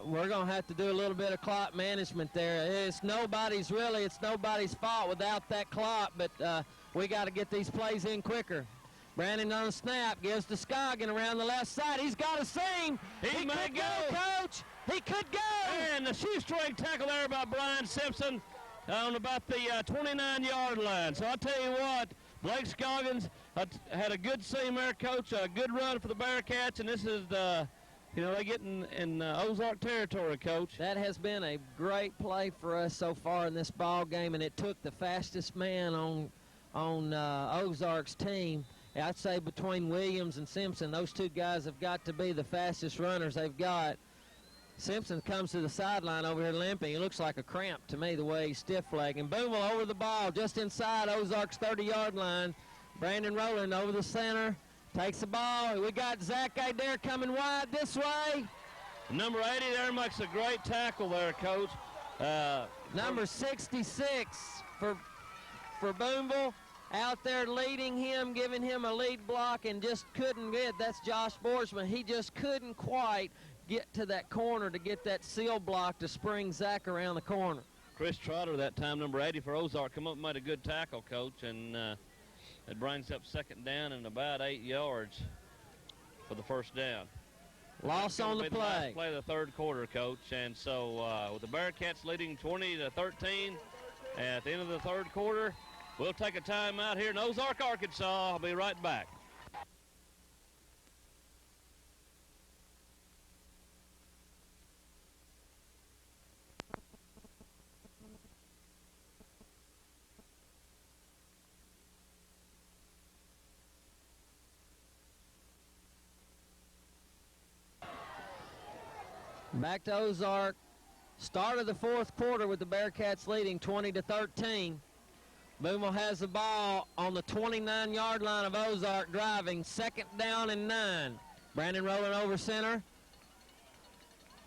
we're going to have to do a little bit of clock management there. It's nobody's fault without that clock, but we got to get these plays in quicker. Brandon on the snap, gives to Scoggin around the left side. He's got a seam. He could go, Coach. He could go. And the shoestring tackle there by Brian Simpson on about the 29-yard line. So I'll tell you what, Blake Scoggins had a good seam there, Coach, a good run for the Bearcats, and this is they get in Ozark territory, Coach. That has been a great play for us so far in this ball game, and it took the fastest man on Ozark's team. I'd say between Williams and Simpson, those two guys have got to be the fastest runners they've got. Simpson comes to the sideline over here limping. He looks like a cramp to me the way he's stiff-legging. Booneville over the ball just inside Ozark's 30-yard line. Brandon Rowland over the center, takes the ball. We got Zach Adair coming wide this way. Number 80 there makes a great tackle there, Coach. Number 66 for Booneville. Out there leading him, giving him a lead block, and just couldn't get. That's Josh Borsman. He just couldn't quite get to that corner to get that seal block to spring Zach around the corner. Chris Trotter, that time, number 80 for Ozark, come up and made a good tackle, Coach, and it brings up 2nd down and about 8 yards for the first down. Loss on the play. The last play of the 3rd quarter, Coach, and so with the Bearcats leading 20-13 at the end of the 3rd quarter, we'll take a timeout here in Ozark, Arkansas. I'll be right back. Back to Ozark. Start of the 4th quarter with the Bearcats leading 20-13. Booneville has the ball on the 29-yard line of Ozark driving. 2nd down and 9. Brandon Rowland over center.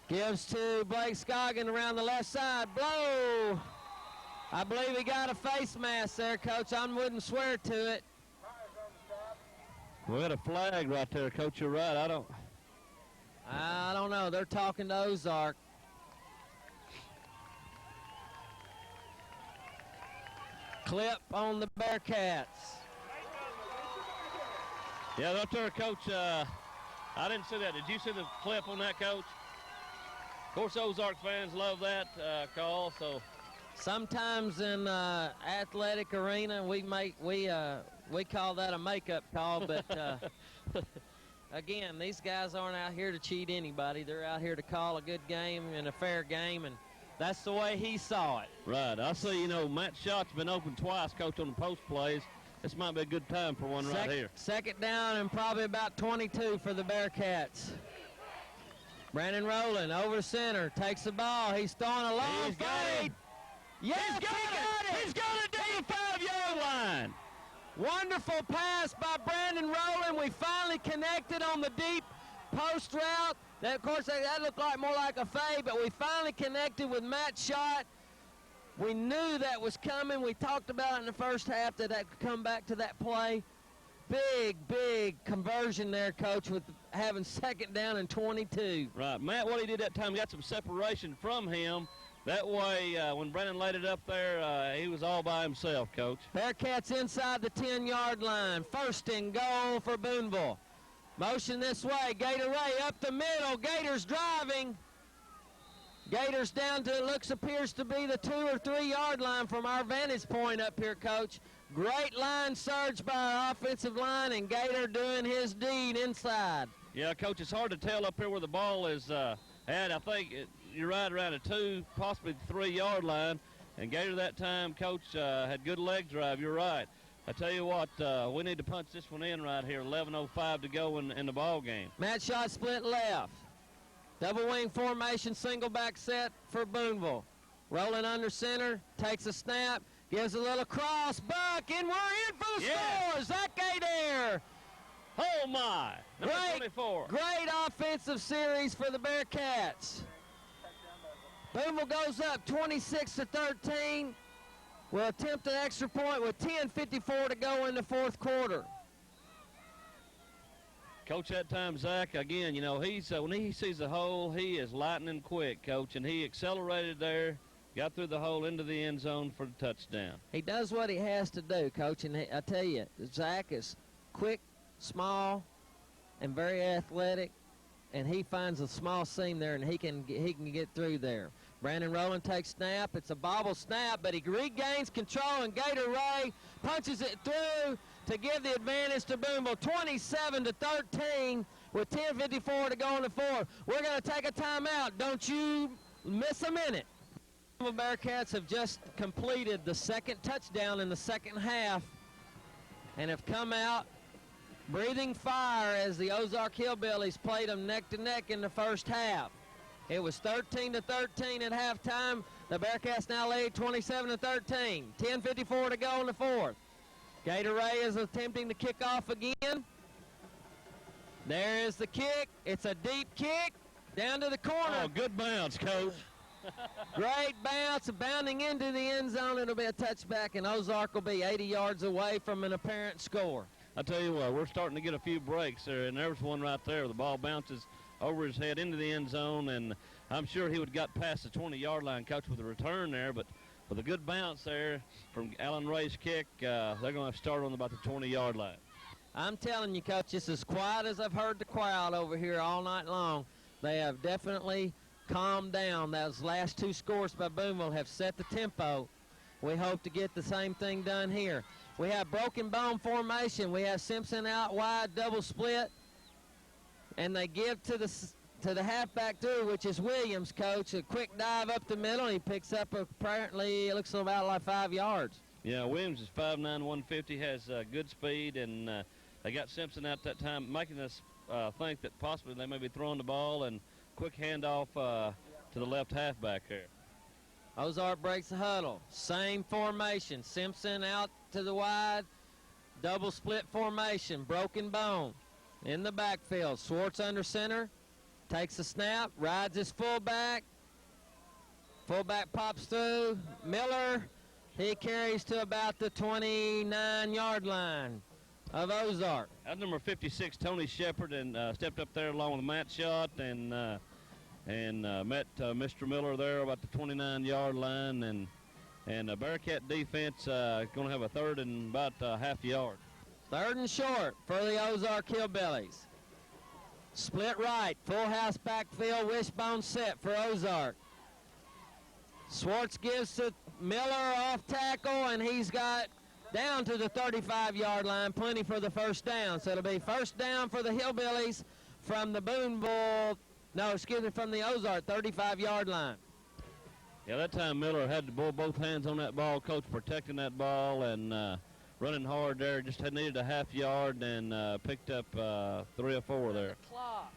Gives to Blake Scoggin around the left side. Blow. I believe he got a face mask there, Coach. I wouldn't swear to it. We got a flag right there, Coach. You're right. I don't know. They're talking to Ozark. Clip on the Bearcats. Yeah, right there, Coach. I didn't see that. Did you see the clip on that, Coach? Of course, Ozark fans love that call. So sometimes in athletic arena, we call that a makeup call, but again, these guys aren't out here to cheat anybody. They're out here to call a good game and a fair game, and that's the way he saw it. Right. I see, Matt Schott's been open twice, Coach, on the post plays. This might be a good time for one right here. 2nd down and probably about 22 for the Bearcats. Brandon Rowland over center, takes the ball. He's throwing a long fade. Yes, He's got it. He's got it to the 5-yard line. Wonderful pass by Brandon Rowland. We finally connected on the deep post route. That, of course, that looked like more like a fade, but we finally connected with Matt's shot. We knew that was coming. We talked about it in the first half that could come back to that play. Big conversion there, Coach, with having second down and 22. Right. Matt, what he did that time, got some separation from him. That way, when Brandon laid it up there, he was all by himself, Coach. Bearcats inside the 10-yard line. First and goal for Booneville. Motion this way. Gator Ray up the middle. Gators driving. Gators down to, appears to be the 2 or 3 yard line from our vantage point up here, Coach. Great line surge by our offensive line, and Gator doing his deed inside. Yeah, Coach, it's hard to tell up here where the ball is at. I think you're right around a 2, possibly 3 yard line. And Gator that time, Coach, had good leg drive. You're right. I tell you what, we need to punch this one in right here. 11:05 to go in the ball game. Matt shot split left. Double wing formation, single back set for Booneville. Rolling under center, takes a snap, gives a little cross, buck, and we're in for the score. Zach Adair. Oh my, number 24. Great offensive series for the Bearcats. Booneville goes up 26-13. We'll attempt an extra point with 10:54 to go in the fourth quarter. Coach, that time, Zach, again, you know, he's when he sees a hole, he is lightning quick, Coach, and he accelerated there, got through the hole into the end zone for the touchdown. He does what he has to do, Coach, and I tell you, Zach is quick, small, and very athletic, and he finds a small seam there, and he can get through there. Brandon Rowland takes snap. It's a bobble snap, but he regains control, and Gator Ray punches it through to give the advantage to Booneville, 27-13 with 10:54 to go in the fourth. We're going to take a timeout. Don't you miss a minute. The Bearcats have just completed the second touchdown in the second half and have come out breathing fire as the Ozark Hillbillies played them neck to neck in the first half. It was 13-13 at halftime. The Bearcats now lead 27-13. 10:54 to go in the fourth. Gator Ray is attempting to kick off again. There is the kick. It's a deep kick down to the corner. Oh, good bounce, Coach. Great bounce, bounding into the end zone. It'll be a touchback, and Ozark will be 80 yards away from an apparent score. I tell you what, we're starting to get a few breaks there, and there's one right there. The ball bounces over his head into the end zone, and I'm sure he would have got past the 20-yard line, Coach, with a return there, but with a good bounce there from Alan Ray's kick, they're going to have to start on about the 20-yard line. I'm telling you, Coach, it's as quiet as I've heard the crowd over here all night long. They have definitely calmed down. Those last 2 scores by Booneville have set the tempo. We hope to get the same thing done here. We have broken bone formation. We have Simpson out wide, double split, and they give to the halfback through, which is Williams, Coach. A quick dive up the middle. He picks up apparently, it looks about like 5 yards. Yeah, Williams is 5'9", 150, has good speed, and they got Simpson out that time, making us think that possibly they may be throwing the ball, and quick handoff to the left halfback here. Ozark breaks the huddle. Same formation. Simpson out to the wide. Double split formation. Broken bone. In the backfield. Swartz under center. Takes a snap. Rides his fullback. Fullback pops through. Miller. He carries to about the 29-yard line of Ozark. That's number 56, Tony Shepard, and stepped up there along with Matt Schott and met Mr. Miller there about the 29-yard line, and Bearcat defense going to have a third and about half yard. Third and short for the Ozark Hillbillies. Split right, full house backfield, wishbone set for Ozark. Swartz gives to Miller off tackle, and he's got down to the 35-yard line, plenty for the first down. So it'll be first down for the Hillbillies from the from the Ozark 35-yard line. Yeah, that time Miller had to pull both hands on that ball, Coach, protecting that ball and running hard there. Just had needed a half yard and picked up 3 or 4 there. Clock.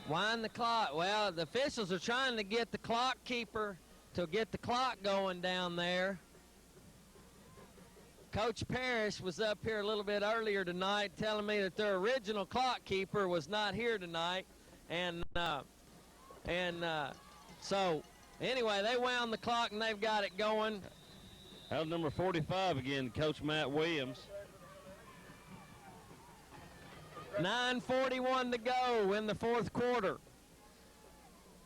Wind the clock. Well, the officials are trying to get the clock keeper to get the clock going down there. Coach Parrish was up here a little bit earlier tonight telling me that their original clock keeper was not here tonight. So anyway, they wound the clock and they've got it going. That was number 45 again, Coach Matt Williams. 9:41 to go in the fourth quarter.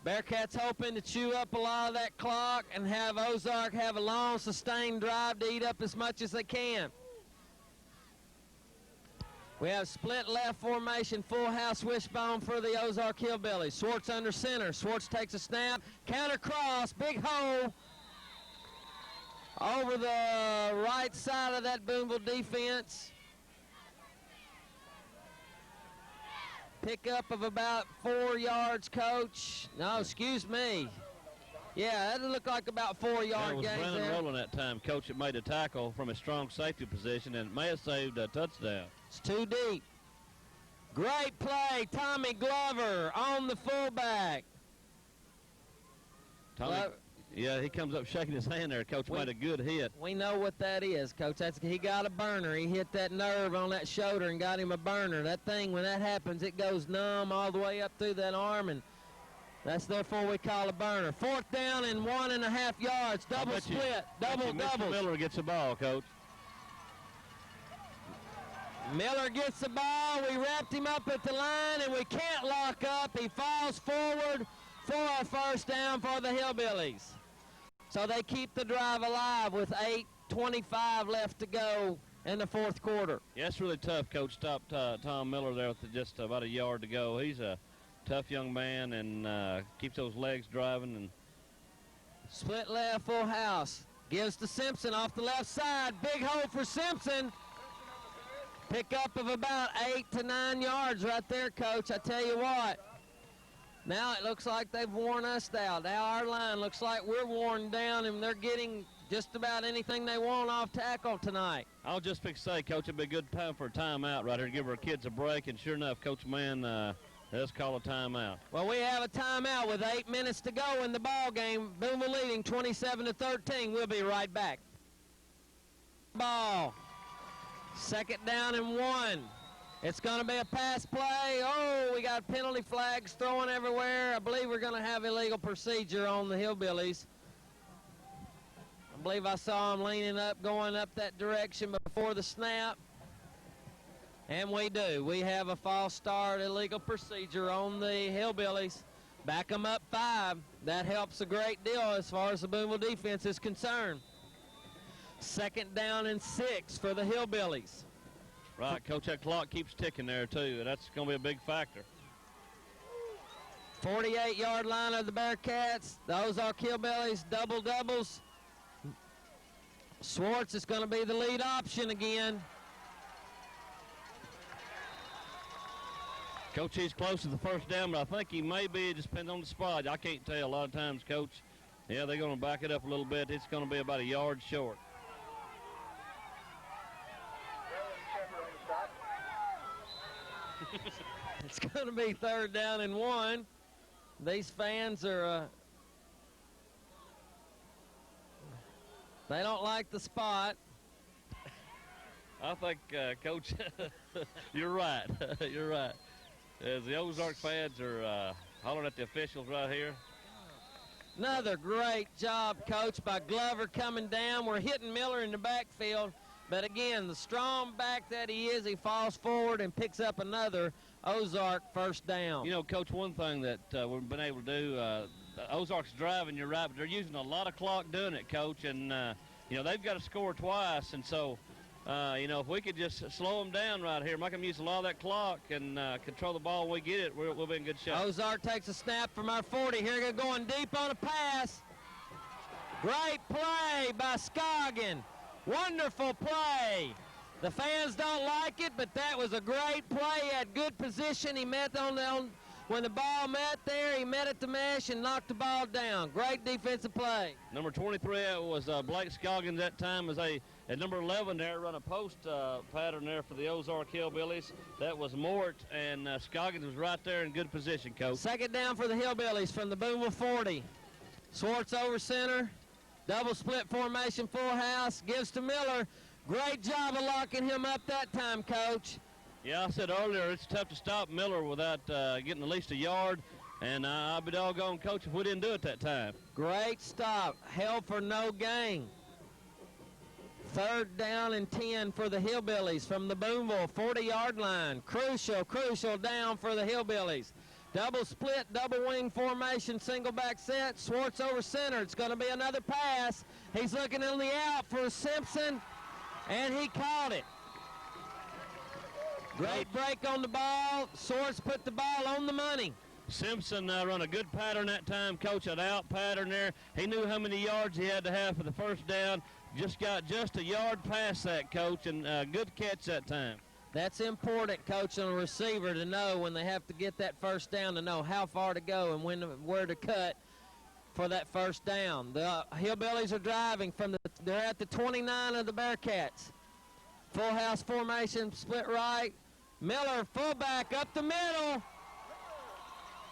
Bearcats hoping to chew up a lot of that clock and have Ozark have a long, sustained drive to eat up as much as they can. We have split left formation, full house wishbone for the Ozark Hillbillies. Swartz under center. Swartz takes a snap. Counter cross, big hole over the right side of that Booneville defense. Pickup of about 4 yards, Coach. No, excuse me. Yeah, that looked like about 4-yard gain there. It was Brennan Rowland that time, Coach, that made a tackle from a strong safety position, and it may have saved a touchdown. It's too deep. Great play, Tommy Glover on the fullback. Yeah, he comes up shaking his hand there. Coach made a good hit. We know what that is, Coach. He got a burner. He hit that nerve on that shoulder and got him a burner. That thing, when that happens, it goes numb all the way up through that arm, and that's therefore we call a burner. 4th down and 1.5 yards. Double split. Double. Miller gets the ball, Coach. Miller gets the ball. We wrapped him up at the line, and we can't lock up. He falls forward for a first down for the Hillbillies. So they keep the drive alive with 8:25 left to go in the fourth quarter. Yeah, it's really tough, Coach. Stopped Tom Miller there with just about a yard to go. He's a tough young man and keeps those legs driving. And split left, full house. Gives to Simpson off the left side. Big hole for Simpson. Pickup of about 8 to 9 yards right there, Coach. I tell you what. Now it looks like they've worn us down. Now our line looks like we're worn down, and they're getting just about anything they want off tackle tonight. I'll just fix to say, Coach, it'd be a good time for a timeout right here to give our kids a break. And sure enough, Coach Mann, let's call a timeout. Well, we have a timeout with 8 minutes to go in the ball game. Booneville leading 27-13. We'll be right back. Ball. 2nd down and 1. It's going to be a pass play. Oh, we got penalty flags throwing everywhere. I believe we're going to have illegal procedure on the Hillbillies. I believe I saw them leaning up, going up that direction before the snap. And we do. We have a false start, illegal procedure on the Hillbillies. Back them up 5. That helps a great deal as far as the Booneville defense is concerned. 2nd down and 6 for the Hillbillies. Right, Coach, that clock keeps ticking there, too. That's going to be a big factor. 48-yard line of the Bearcats. The Ozark Hillbillies, doubles. Swartz is going to be the lead option again. Coach, he's close to the first down, but I think he may be. It just depends on the spot. I can't tell a lot of times, Coach. Yeah, they're going to back it up a little bit. It's going to be about a yard short. It's going to be 3rd down and 1. These fans are, they don't like the spot. I think, Coach, you're right. You're right. As the Ozark fans are hollering at the officials right here. Another great job, Coach, by Glover coming down. We're hitting Miller in the backfield. But again, the strong back that he is, he falls forward and picks up another Ozark first down. You know, Coach, one thing that we've been able to do, Ozark's driving, you're right, but they're using a lot of clock doing it, Coach. And, you know, they've got to score twice. And so, you know, if we could just slow them down right here, make them use a lot of that clock and control the ball when we get it, we'll be in good shape. Ozark takes a snap from our 40. Here they're going deep on a pass. Great play by Scoggin. Wonderful play. The fans don't like it, but that was a great play. He had good position. He met when the ball met there, he met at the mesh and knocked the ball down. Great defensive play. Number 23 was Blake Scoggins that time. At number 11 there, run a post pattern there for the Ozark Hillbillies. That was Mort, and Scoggins was right there in good position, Coach. 2nd down for the Hillbillies from the Booneville 40. Swartz over center. Double split formation, full house, gives to Miller. Great job of locking him up that time, Coach. Yeah, I said earlier it's tough to stop Miller without getting at least a yard, and I'll be doggone, Coach, if we didn't do it that time. Great stop. Held for no gain. 3rd down and 10 for the Hillbillies from the Booneville 40-yard line. Crucial down for the Hillbillies. Double split, double wing formation, single back set. Schwartz over center. It's going to be another pass. He's looking on the out for Simpson, and he caught it. Great break on the ball. Schwartz put the ball on the money. Simpson run a good pattern that time, Coach, an out pattern there. He knew how many yards he had to have for the first down. Just got just a yard past that, Coach, and good catch that time. That's important, Coach, on a receiver to know when they have to get that first down, to know how far to go and where to cut for that first down. The Hillbillies are driving they're at the 29 of the Bearcats. Full house formation, split right. Miller, fullback, up the middle.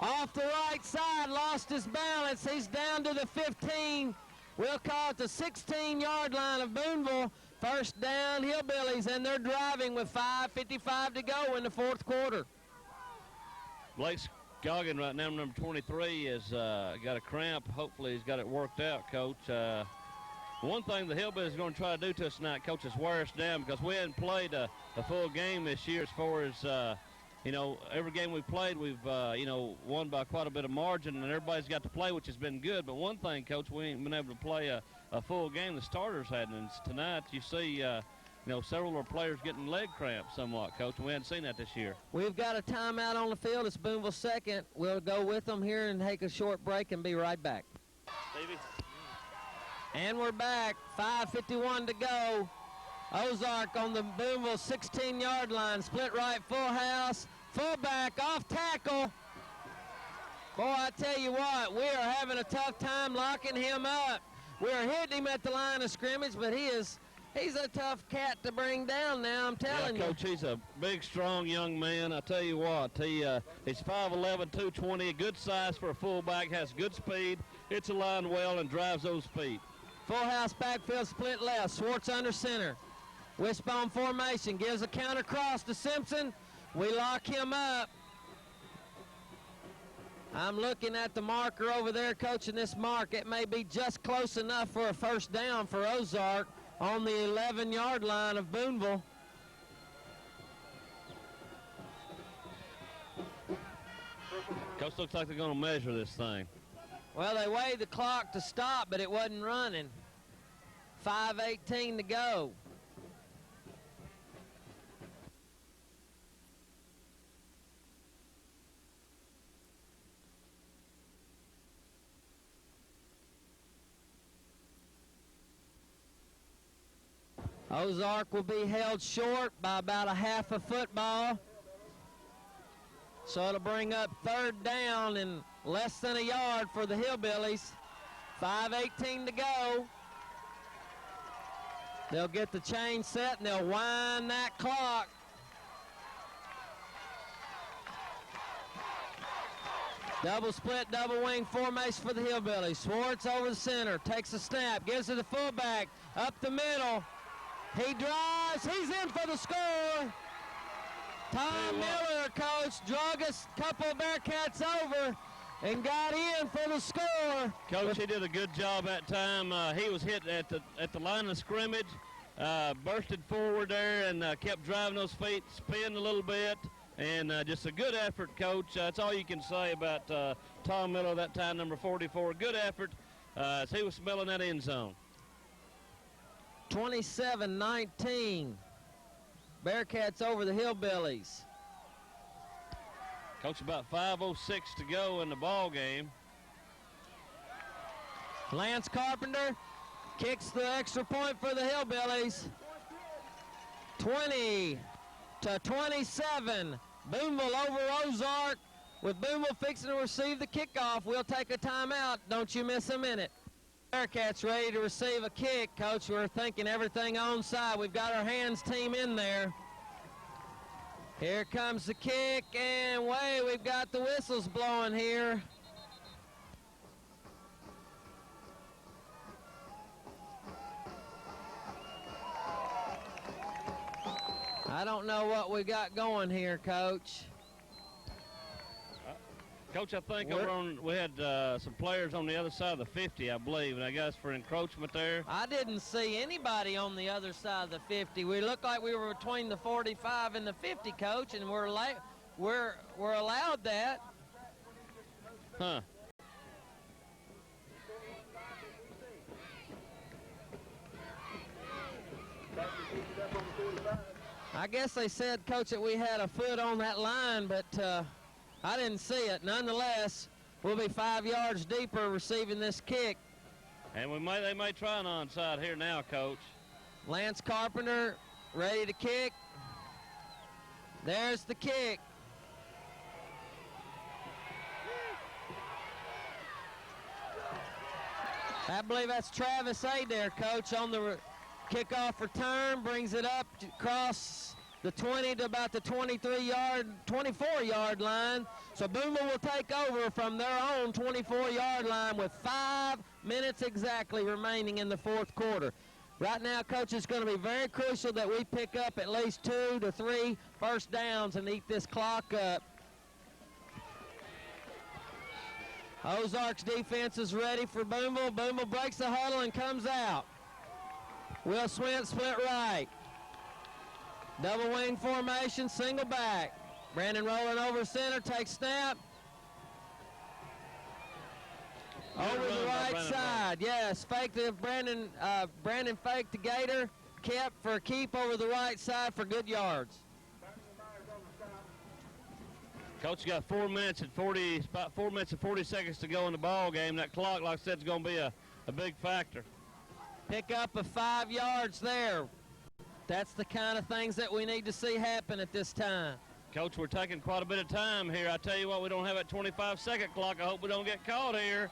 Off the right side, lost his balance. He's down to the 15. We'll call it the 16-yard line of Booneville. First down, Hillbillies, and they're driving with 5:55 to go in the 4th quarter. Blake Scoggin right now, number 23, has got a cramp. Hopefully he's got it worked out, Coach. One thing the Hillbillies are going to try to do to us tonight, Coach, is wear us down, because we hadn't played a full game this year as far as every game we've played, we've, won by quite a bit of margin, and everybody's got to play, which has been good. But one thing, Coach, we ain't been able to play a full game. The starters hadn't. And tonight you see, several of our players getting leg cramps somewhat, Coach, and we hadn't seen that this year. We've got a timeout on the field. It's Booneville second. We'll go with them here and take a short break and be right back. Stevie? And we're back. 5:51 to go. Ozark on the Booneville 16-yard line. Split right, full house. Fullback off tackle. Boy, I tell you what, we are having a tough time locking him up. We're hitting him at the line of scrimmage, but he's a tough cat to bring down now, I'm telling you. Coach, he's a big, strong young man. I tell you what, he's 5'11", 220, a good size for a fullback, has good speed, hits the line well, and drives those feet. Full house backfield split left. Schwartz under center. Wishbone formation, gives a counter cross to Simpson. We lock him up. I'm looking at the marker over there, Coach, and this mark, it may be just close enough for a first down for Ozark on the 11-yard line of Booneville. Coach, looks like they're going to measure this thing. Well, they weighed the clock to stop, but it wasn't running. 5:18 to go. Ozark will be held short by about a half a football. So it'll bring up 3rd down and less than a yard for the Hillbillies. 5:18 to go. They'll get the chain set and they'll wind that clock. Double split, double wing formation for the Hillbillies. Schwartz over the center, takes a snap, gives it to the fullback, up the middle. He drives, he's in for the score. Tom Miller, Coach, drug a couple of Bearcats over and got in for the score. Coach, he did a good job that time. He was hit at the line of scrimmage, bursted forward there and kept driving those feet, spin a little bit, and just a good effort, Coach. That's all you can say about Tom Miller that time, number 44. Good effort as he was smelling that end zone. 27-19. Bearcats over the Hillbillies. Coach, about 5:06 to go in the ball game. Lance Carpenter kicks the extra point for the Hillbillies. 20-27. Booneville over Ozark. With Booneville fixing to receive the kickoff, we'll take a timeout. Don't you miss a minute. Bearcats ready to receive a kick, Coach. We're thinking everything onside. We've got our hands team in there. Here comes the kick, and we've got the whistles blowing here. know what we got going here, Coach. Coach, I think we had some players on the other side of the 50, I believe, and I guess for encroachment there. I didn't see anybody on the other side of the 50. We looked like we were between the 45 and the 50, Coach, and we're allowed that. Huh. I guess they said, Coach, that we had a foot on that line, but I didn't see it. Nonetheless, we'll be 5 yards deeper receiving this kick. And they may try an onside here now, Coach. Lance Carpenter ready to kick. There's the kick. I believe that's Travis Adair, Coach, on the kickoff return, brings it up across the 20 to about the 24-yard line. So Booneville will take over from their own 24-yard line with 5 minutes exactly remaining in the fourth quarter. Right now, Coach, it's going to be very crucial that we pick up at least 2 to 3 first downs and eat this clock up. Ozark's defense is ready for Booneville. Booneville breaks the huddle and comes out. Will Swint split right. Double wing formation, single back. Brandon rolling over center, takes snap. Over the right side, yes. Fake the Brandon faked the Gator, kept for a keep over the right side for good yards. Coach got 4 minutes and 40 seconds to go in the ball game. That clock, like I said, is going to be a big factor. Pick up of 5 yards there. That's the kind of things that we need to see happen at this time. Coach, we're taking quite a bit of time here. I tell you what, we don't have that 25-second clock. I hope we don't get caught here.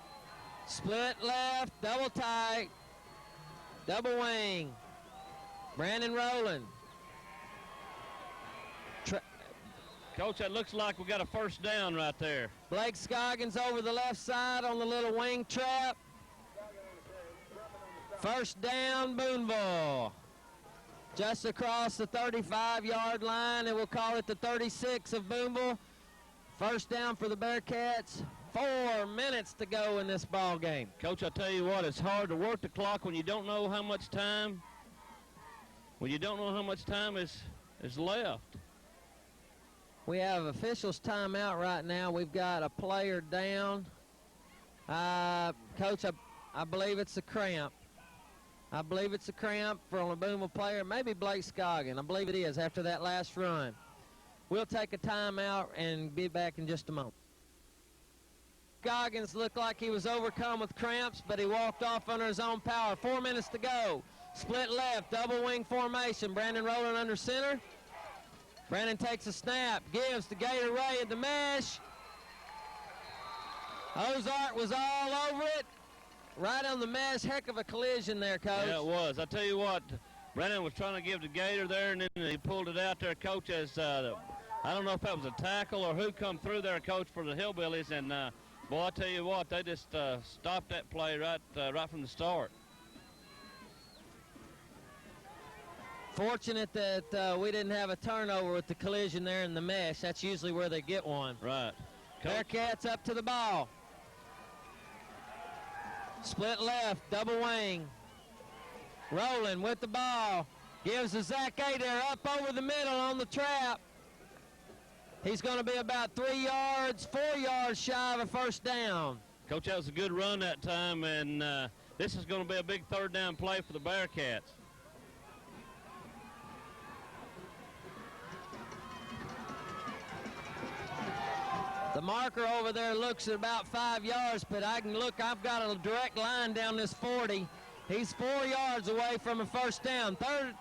Split left, double tight, double wing. Brandon Rowland. Coach, that looks like we got a first down right there. Blake Scoggins over the left side on the little wing trap. First down, Booneville. Just across the 35-yard line, and we'll call it the 36 of Booneville. First down for the Bearcats. 4 minutes to go in this ball game. Coach, I tell you what, it's hard to work the clock when you don't know how much time. When you don't know how much time is left. We have officials timeout right now. We've got a player down. Coach, I believe it's a cramp. I believe it's a cramp from a Booneville player, maybe Blake Scoggin. I believe it is after that last run. We'll take a timeout and be back in just a moment. Scoggins looked like he was overcome with cramps, but he walked off under his own power. 4 minutes to go. Split left, double wing formation. Brandon Rowland under center. Brandon takes a snap, gives to Gator Ray at the mesh. Ozark was all over it. Right on the mesh, heck of a collision there, Coach. Yeah, it was. I tell you what, Brandon was trying to give to Gator there, and then he pulled it out there, Coach, as I don't know if that was a tackle or who come through there, Coach, for the Hillbillies. And, boy, I tell you what, they just stopped that play right from the start. Fortunate that we didn't have a turnover with the collision there in the mesh. That's usually where they get one. Right. Bearcats up to the ball. Split left, double wing. Rolling with the ball. Gives to Zach Adair up over the middle on the trap. He's going to be about 4 yards shy of a first down. Coach, that was a good run that time, and this is going to be a big third down play for the Bearcats. The marker over there looks at about 5 yards, but I can look, I've got a direct line down this 40. He's 4 yards away from a first down. Third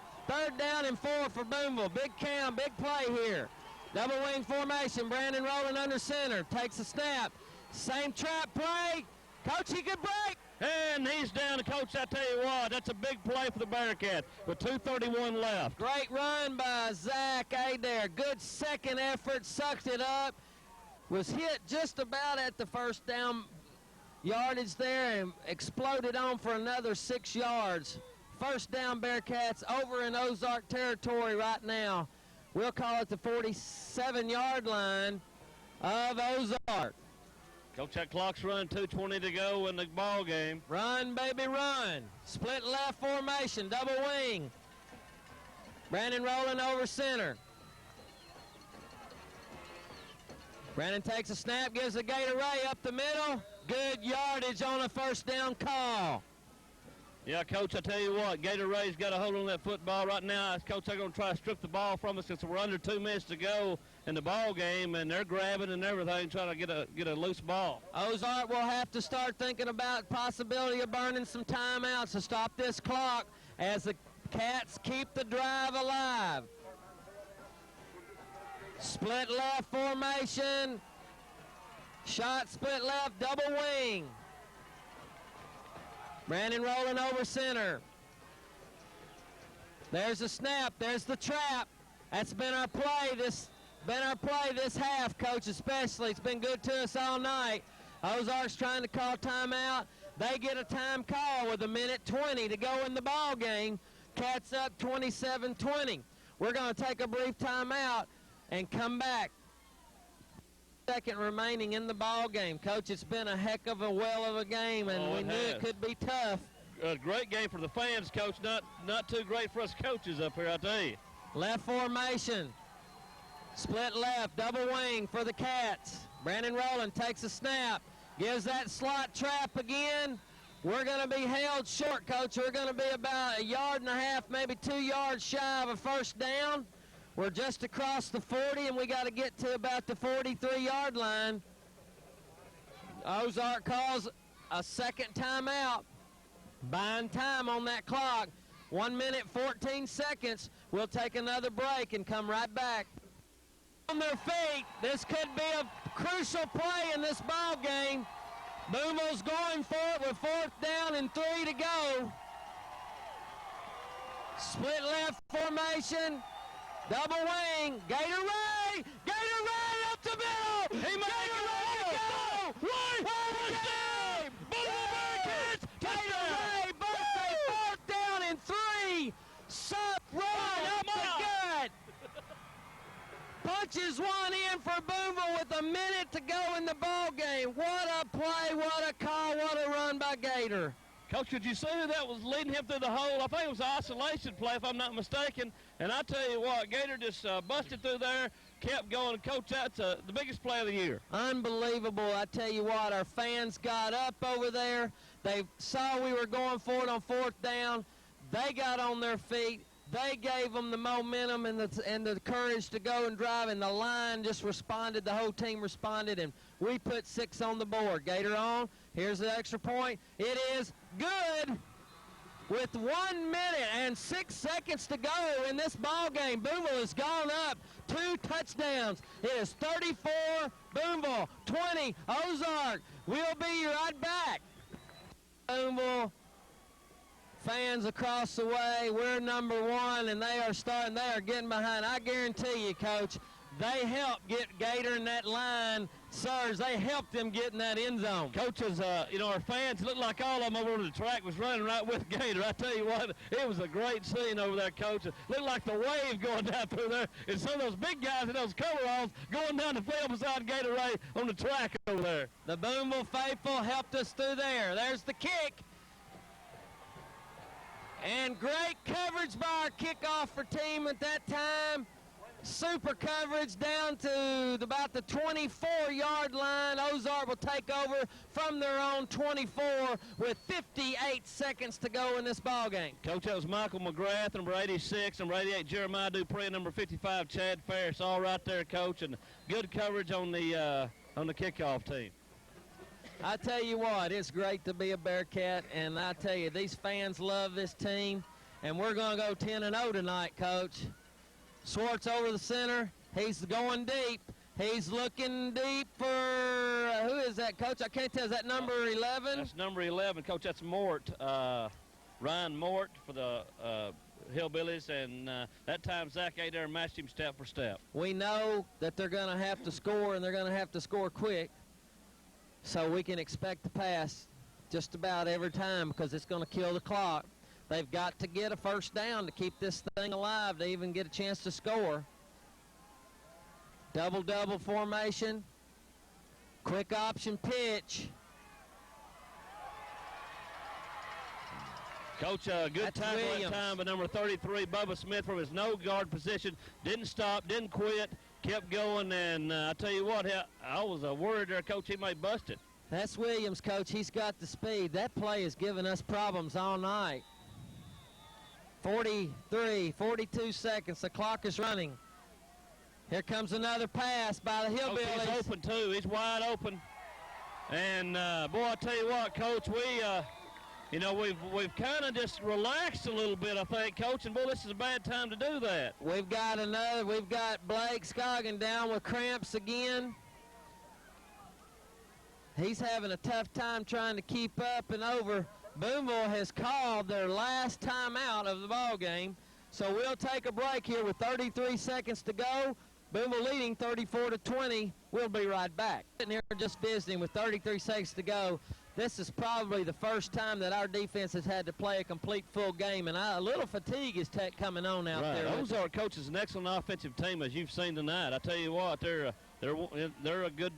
down and 4 for Booneville. Big Cam, big play here. Double wing formation, Brandon Rowland under center, takes a snap. Same trap play. Coach, he could break. And he's down. Coach, I tell you what, that's a big play for the Bearcats with 2:31 left. Great run by Zach Adair. Good second effort, sucked it up. Was hit just about at the first down yardage there and exploded on for another 6 yards. First down Bearcats over in Ozark territory right now. We'll call it the 47-yard line of Ozark. Coach, that clock's running, 2:20 to go in the ball game. Run, baby, run. Split left formation, double wing. Brandon rolling over center. Brandon takes a snap, gives a Gator Ray up the middle. Good yardage on a first down call. Yeah, Coach, I tell you what, Gator Ray's got a hold on that football right now. Coach, they're going to try to strip the ball from us since we're under 2 minutes to go in the ball game, and they're grabbing and everything, trying to get a loose ball. Ozark will have to start thinking about possibility of burning some timeouts to stop this clock as the Cats keep the drive alive. Split left formation. Shot split left, double wing. Brandon rolling over center. There's the snap. There's the trap. That's been our play this half, Coach, especially. It's been good to us all night. Ozark's trying to call timeout. They get a time call with 1:20 to go in the ball game. Cats up 27-20. We're going to take a brief timeout and come back. Second remaining in the ball game. Coach, it's been a heck of a well of a game, and we knew it could be tough. A great game for the fans, Coach. Not too great for us coaches up here, I tell you. Left formation. Split left, double wing for the Cats. Brandon Rowland takes a snap, gives that slot trap again. We're going to be held short, Coach. We're going to be about 1.5 yards, maybe 2 yards shy of a first down. We're just across the 40, and we got to get to about the 43-yard line. Ozark calls a second timeout, buying time on that clock. 1 minute, 14 seconds. We'll take another break and come right back. On their feet, this could be a crucial play in this ball game. Booneville's going for it with 4th down and 3 to go. Split left formation. Double wing, Gator Ray up the middle. He made Gator Ray go. What a game! Bearcats, Gator Ray, birthday, 4th down and 3. Sup, right up the gut. Punches one in for Booneville with 1 minute to go in the ball game. What a play, what a call, what a run by Gator. Coach, did you see who that was leading him through the hole? I think it was an isolation play, if I'm not mistaken. And I tell you what, Gator just busted through there, kept going. Coach, that's the biggest play of the year. Unbelievable. I tell you what, our fans got up over there. They saw we were going for it on 4th down. They got on their feet. They gave them the momentum and the courage to go and drive, and the line just responded. The whole team responded, and we put 6 on the board. Gator on. Here's the extra point. It is good with 1 minute and 6 seconds to go in this ball game. Booneville has gone up 2 touchdowns. It is 34 Booneville, 20 Ozark. We'll be right back. Booneville fans across the way, we're number 1, and they are getting behind. I guarantee you, Coach, they helped get Gator in that line. Sirs, they helped them get in that end zone. Coaches, our fans, looked like all of them over on the track was running right with Gator. I tell you what, it was a great scene over there, Coach. It looked like the wave going down through there, and some of those big guys in those coveralls going down the field beside Gator Ray on the track over there. The Booneville faithful helped us through there. There's the kick. And great coverage by our kickoff team at that time. Super coverage down to about the 24-yard line. Ozark will take over from their own 24 with 58 seconds to go in this ball game. Coach, that was Michael McGrath, number 86, number 88, Jeremiah Dupree, number 55, Chad Ferris, all right there, Coach, and good coverage on the kickoff team. I tell you what, it's great to be a Bearcat, and I tell you, these fans love this team, and we're going to go 10-0 tonight, Coach. Swartz over the center. He's going deep. He's looking deep for, who is that, Coach? I can't tell. Is that number 11? That's number 11, Coach. That's Mort, Ryan Mort for the Hillbillies, and that time Zach Adair matched him step for step. We know that they're going to have to score, and they're going to have to score quick. So we can expect to pass just about every time because it's going to kill the clock. They've got to get a first down to keep this thing alive to even get a chance to score. Double-double formation. Quick option pitch. Coach, good tackle that time by number 33, Bubba Smith, from his no guard position. Didn't stop, didn't quit, kept going, and I tell you what, I was worried there, Coach, he may bust it. That's Williams, Coach. He's got the speed. That play has given us problems all night. 43, 42 seconds. The clock is running. Here comes another pass by the Hillbillies. Coach, he's open, too. He's wide open. And, boy, I tell you what, Coach, you know, we've kind of just relaxed a little bit, I think, Coach, and boy, this is a bad time to do that. We've got Blake Scoggin down with cramps again. He's having a tough time trying to keep up and over. Booneville has called their last timeout of the ball game, so we'll take a break here with 33 seconds to go. Booneville leading 34-20. We'll be right back. Sitting here just visiting with 33 seconds to go. This is probably the first time that our defense has had to play a complete full game, and a little fatigue is coming on out there. Ozark, Coach, is an excellent offensive team, as you've seen tonight. I tell you what, they're a good,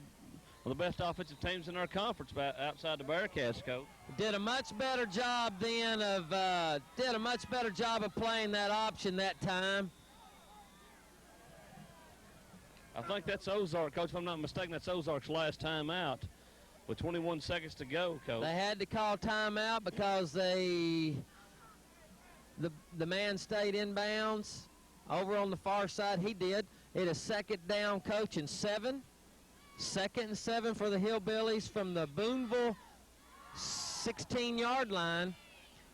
one of the best offensive teams in our conference outside the Bearcats, Coach. Did a much better job then of playing that option that time. I think that's Ozark, Coach. If I'm not mistaken, that's Ozark's last time out. With 21 seconds to go, Coach. They had to call timeout because the man stayed inbounds over on the far side. He did. It is second down, Coach, and 7. Second and 7 for the Hillbillies from the Booneville 16-yard line.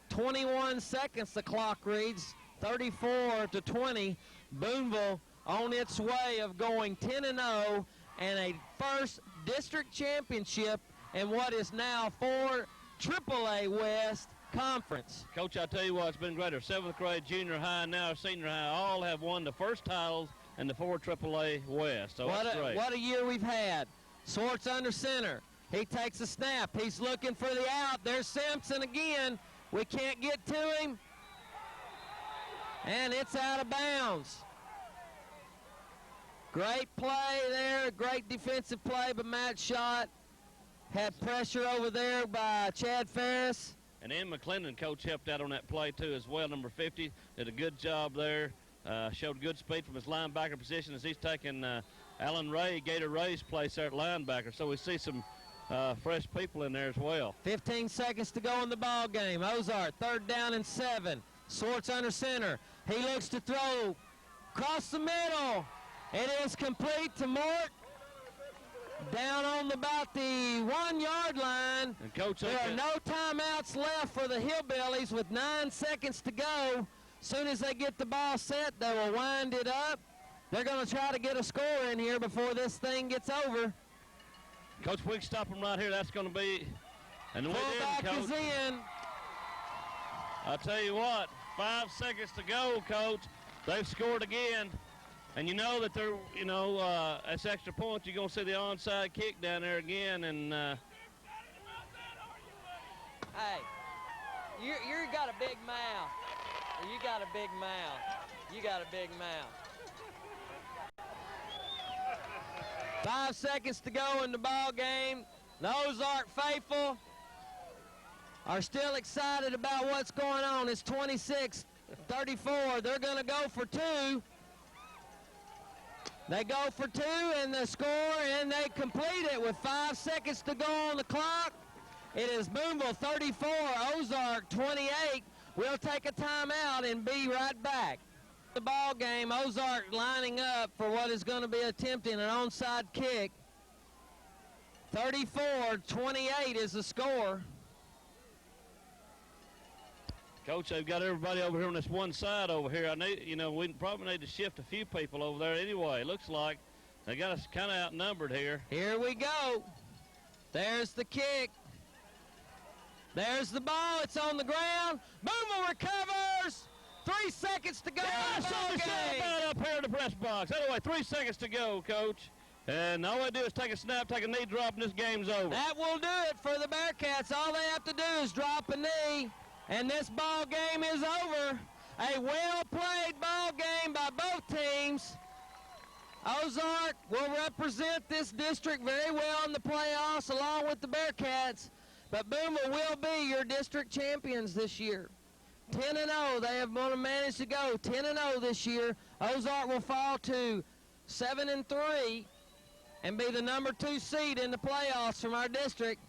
21 seconds the clock reads. 34-20. Booneville on its way of going 10-0 and a first district championship in what is now 4 AAA West Conference. Coach, I tell you what, it's been great. Our 7th grade, junior high, and now our senior high all have won the first titles in the 4 AAA West. So that's great. What a year we've had. Swartz under center. He takes a snap. He's looking for the out. There's Simpson again. We can't get to him. And it's out of bounds. Great play there, great defensive play by Matt Schott. Had pressure over there by Chad Ferris. And Ian McClendon, Coach, helped out on that play, too, as well. Number 50 did a good job there. Showed good speed from his linebacker position as he's taking Alan Ray, Gator Ray's place there at linebacker. So we see some fresh people in there as well. 15 seconds to go in the ball game. Ozark, 3rd down and 7. Swartz under center. He looks to throw across the middle. It is complete to Mort. Down on about the 1-yard line. And Coach, there are no timeouts left for the Hillbillies with 9 seconds to go. Soon as they get the ball set, they will wind it up. They're going to try to get a score in here before this thing gets over. Coach, we can stop them right here. That's going to be, and we did, Coach. Fullback is in. I'll tell you what, 5 seconds to go, Coach. They've scored again. And you know that they're, that's extra points. You're going to see the onside kick down there again. And hey, you got a big mouth. You got a big mouth. You got a big mouth. 5 seconds to go in the ball game. The Ozark faithful are still excited about what's going on. It's 26-34. They're going to go for 2. They go for 2 and the score, and they complete it with 5 seconds to go on the clock. It is Booneville 34, Ozark 28. We'll take a timeout and be right back. The ball game, Ozark lining up for what is going to be attempting an onside kick. 34-28 is the score. Coach, they've got everybody over here on this one side over here. We probably need to shift a few people over there anyway. It looks like they got us kind of outnumbered here. Here we go. There's the kick. There's the ball. It's on the ground. Booneville recovers. 3 seconds to go. Yeah, something about up here in the press box. Anyway, 3 seconds to go, Coach. And all they do is take a snap, take a knee drop, and this game's over. That will do it for the Bearcats. All they have to do is drop a knee. And this ball game is over. A well-played ball game by both teams. Ozark will represent this district very well in the playoffs along with the Bearcats, but Booneville will be your district champions this year. 10-0, they have managed to go 10-0 this year. Ozark will fall to 7-3 and be the number 2 seed in the playoffs from our district.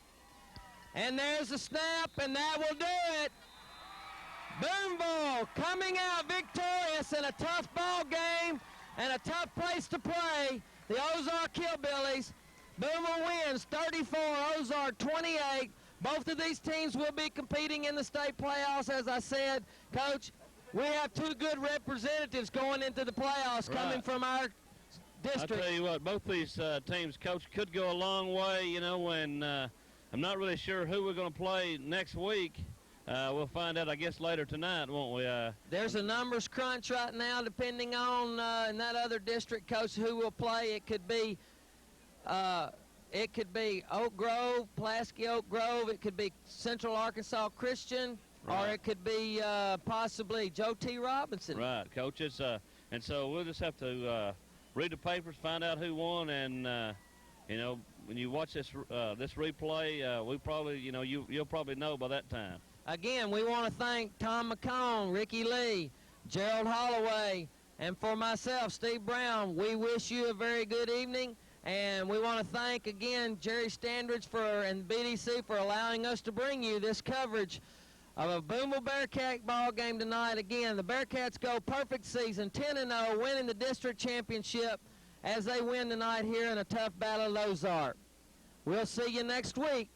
And there's a snap, and that will do it. Booneville coming out victorious in a tough ball game and a tough place to play. The Ozark Hillbillies. Booneville wins 34, Ozark 28. Both of these teams will be competing in the state playoffs, as I said. Coach, we have 2 good representatives going into the playoffs coming from our district. I'll tell you what, both these teams, Coach, could go a long way, you know, and I'm not really sure who we're going to play next week. We'll find out, I guess, later tonight, won't we? There's a numbers crunch right now, depending on in that other district, Coach, who will play. It could be Oak Grove, Pulaski Oak Grove. It could be Central Arkansas Christian, or it could be possibly Joe T. Robinson. Right, Coach. And so we'll just have to read the papers, find out who won, and you know, when you watch this replay, we probably, you know, you'll probably know by that time. Again, we want to thank Tom McCone, Ricky Lee, Gerald Holloway, and for myself, Steve Brown. We wish you a very good evening, and we want to thank again Jerry Standridge and BDC for allowing us to bring you this coverage of a Booneville Bearcat ball game tonight. Again, the Bearcats go perfect season, 10-0, winning the district championship as they win tonight here in a tough battle at Ozark. We'll see you next week.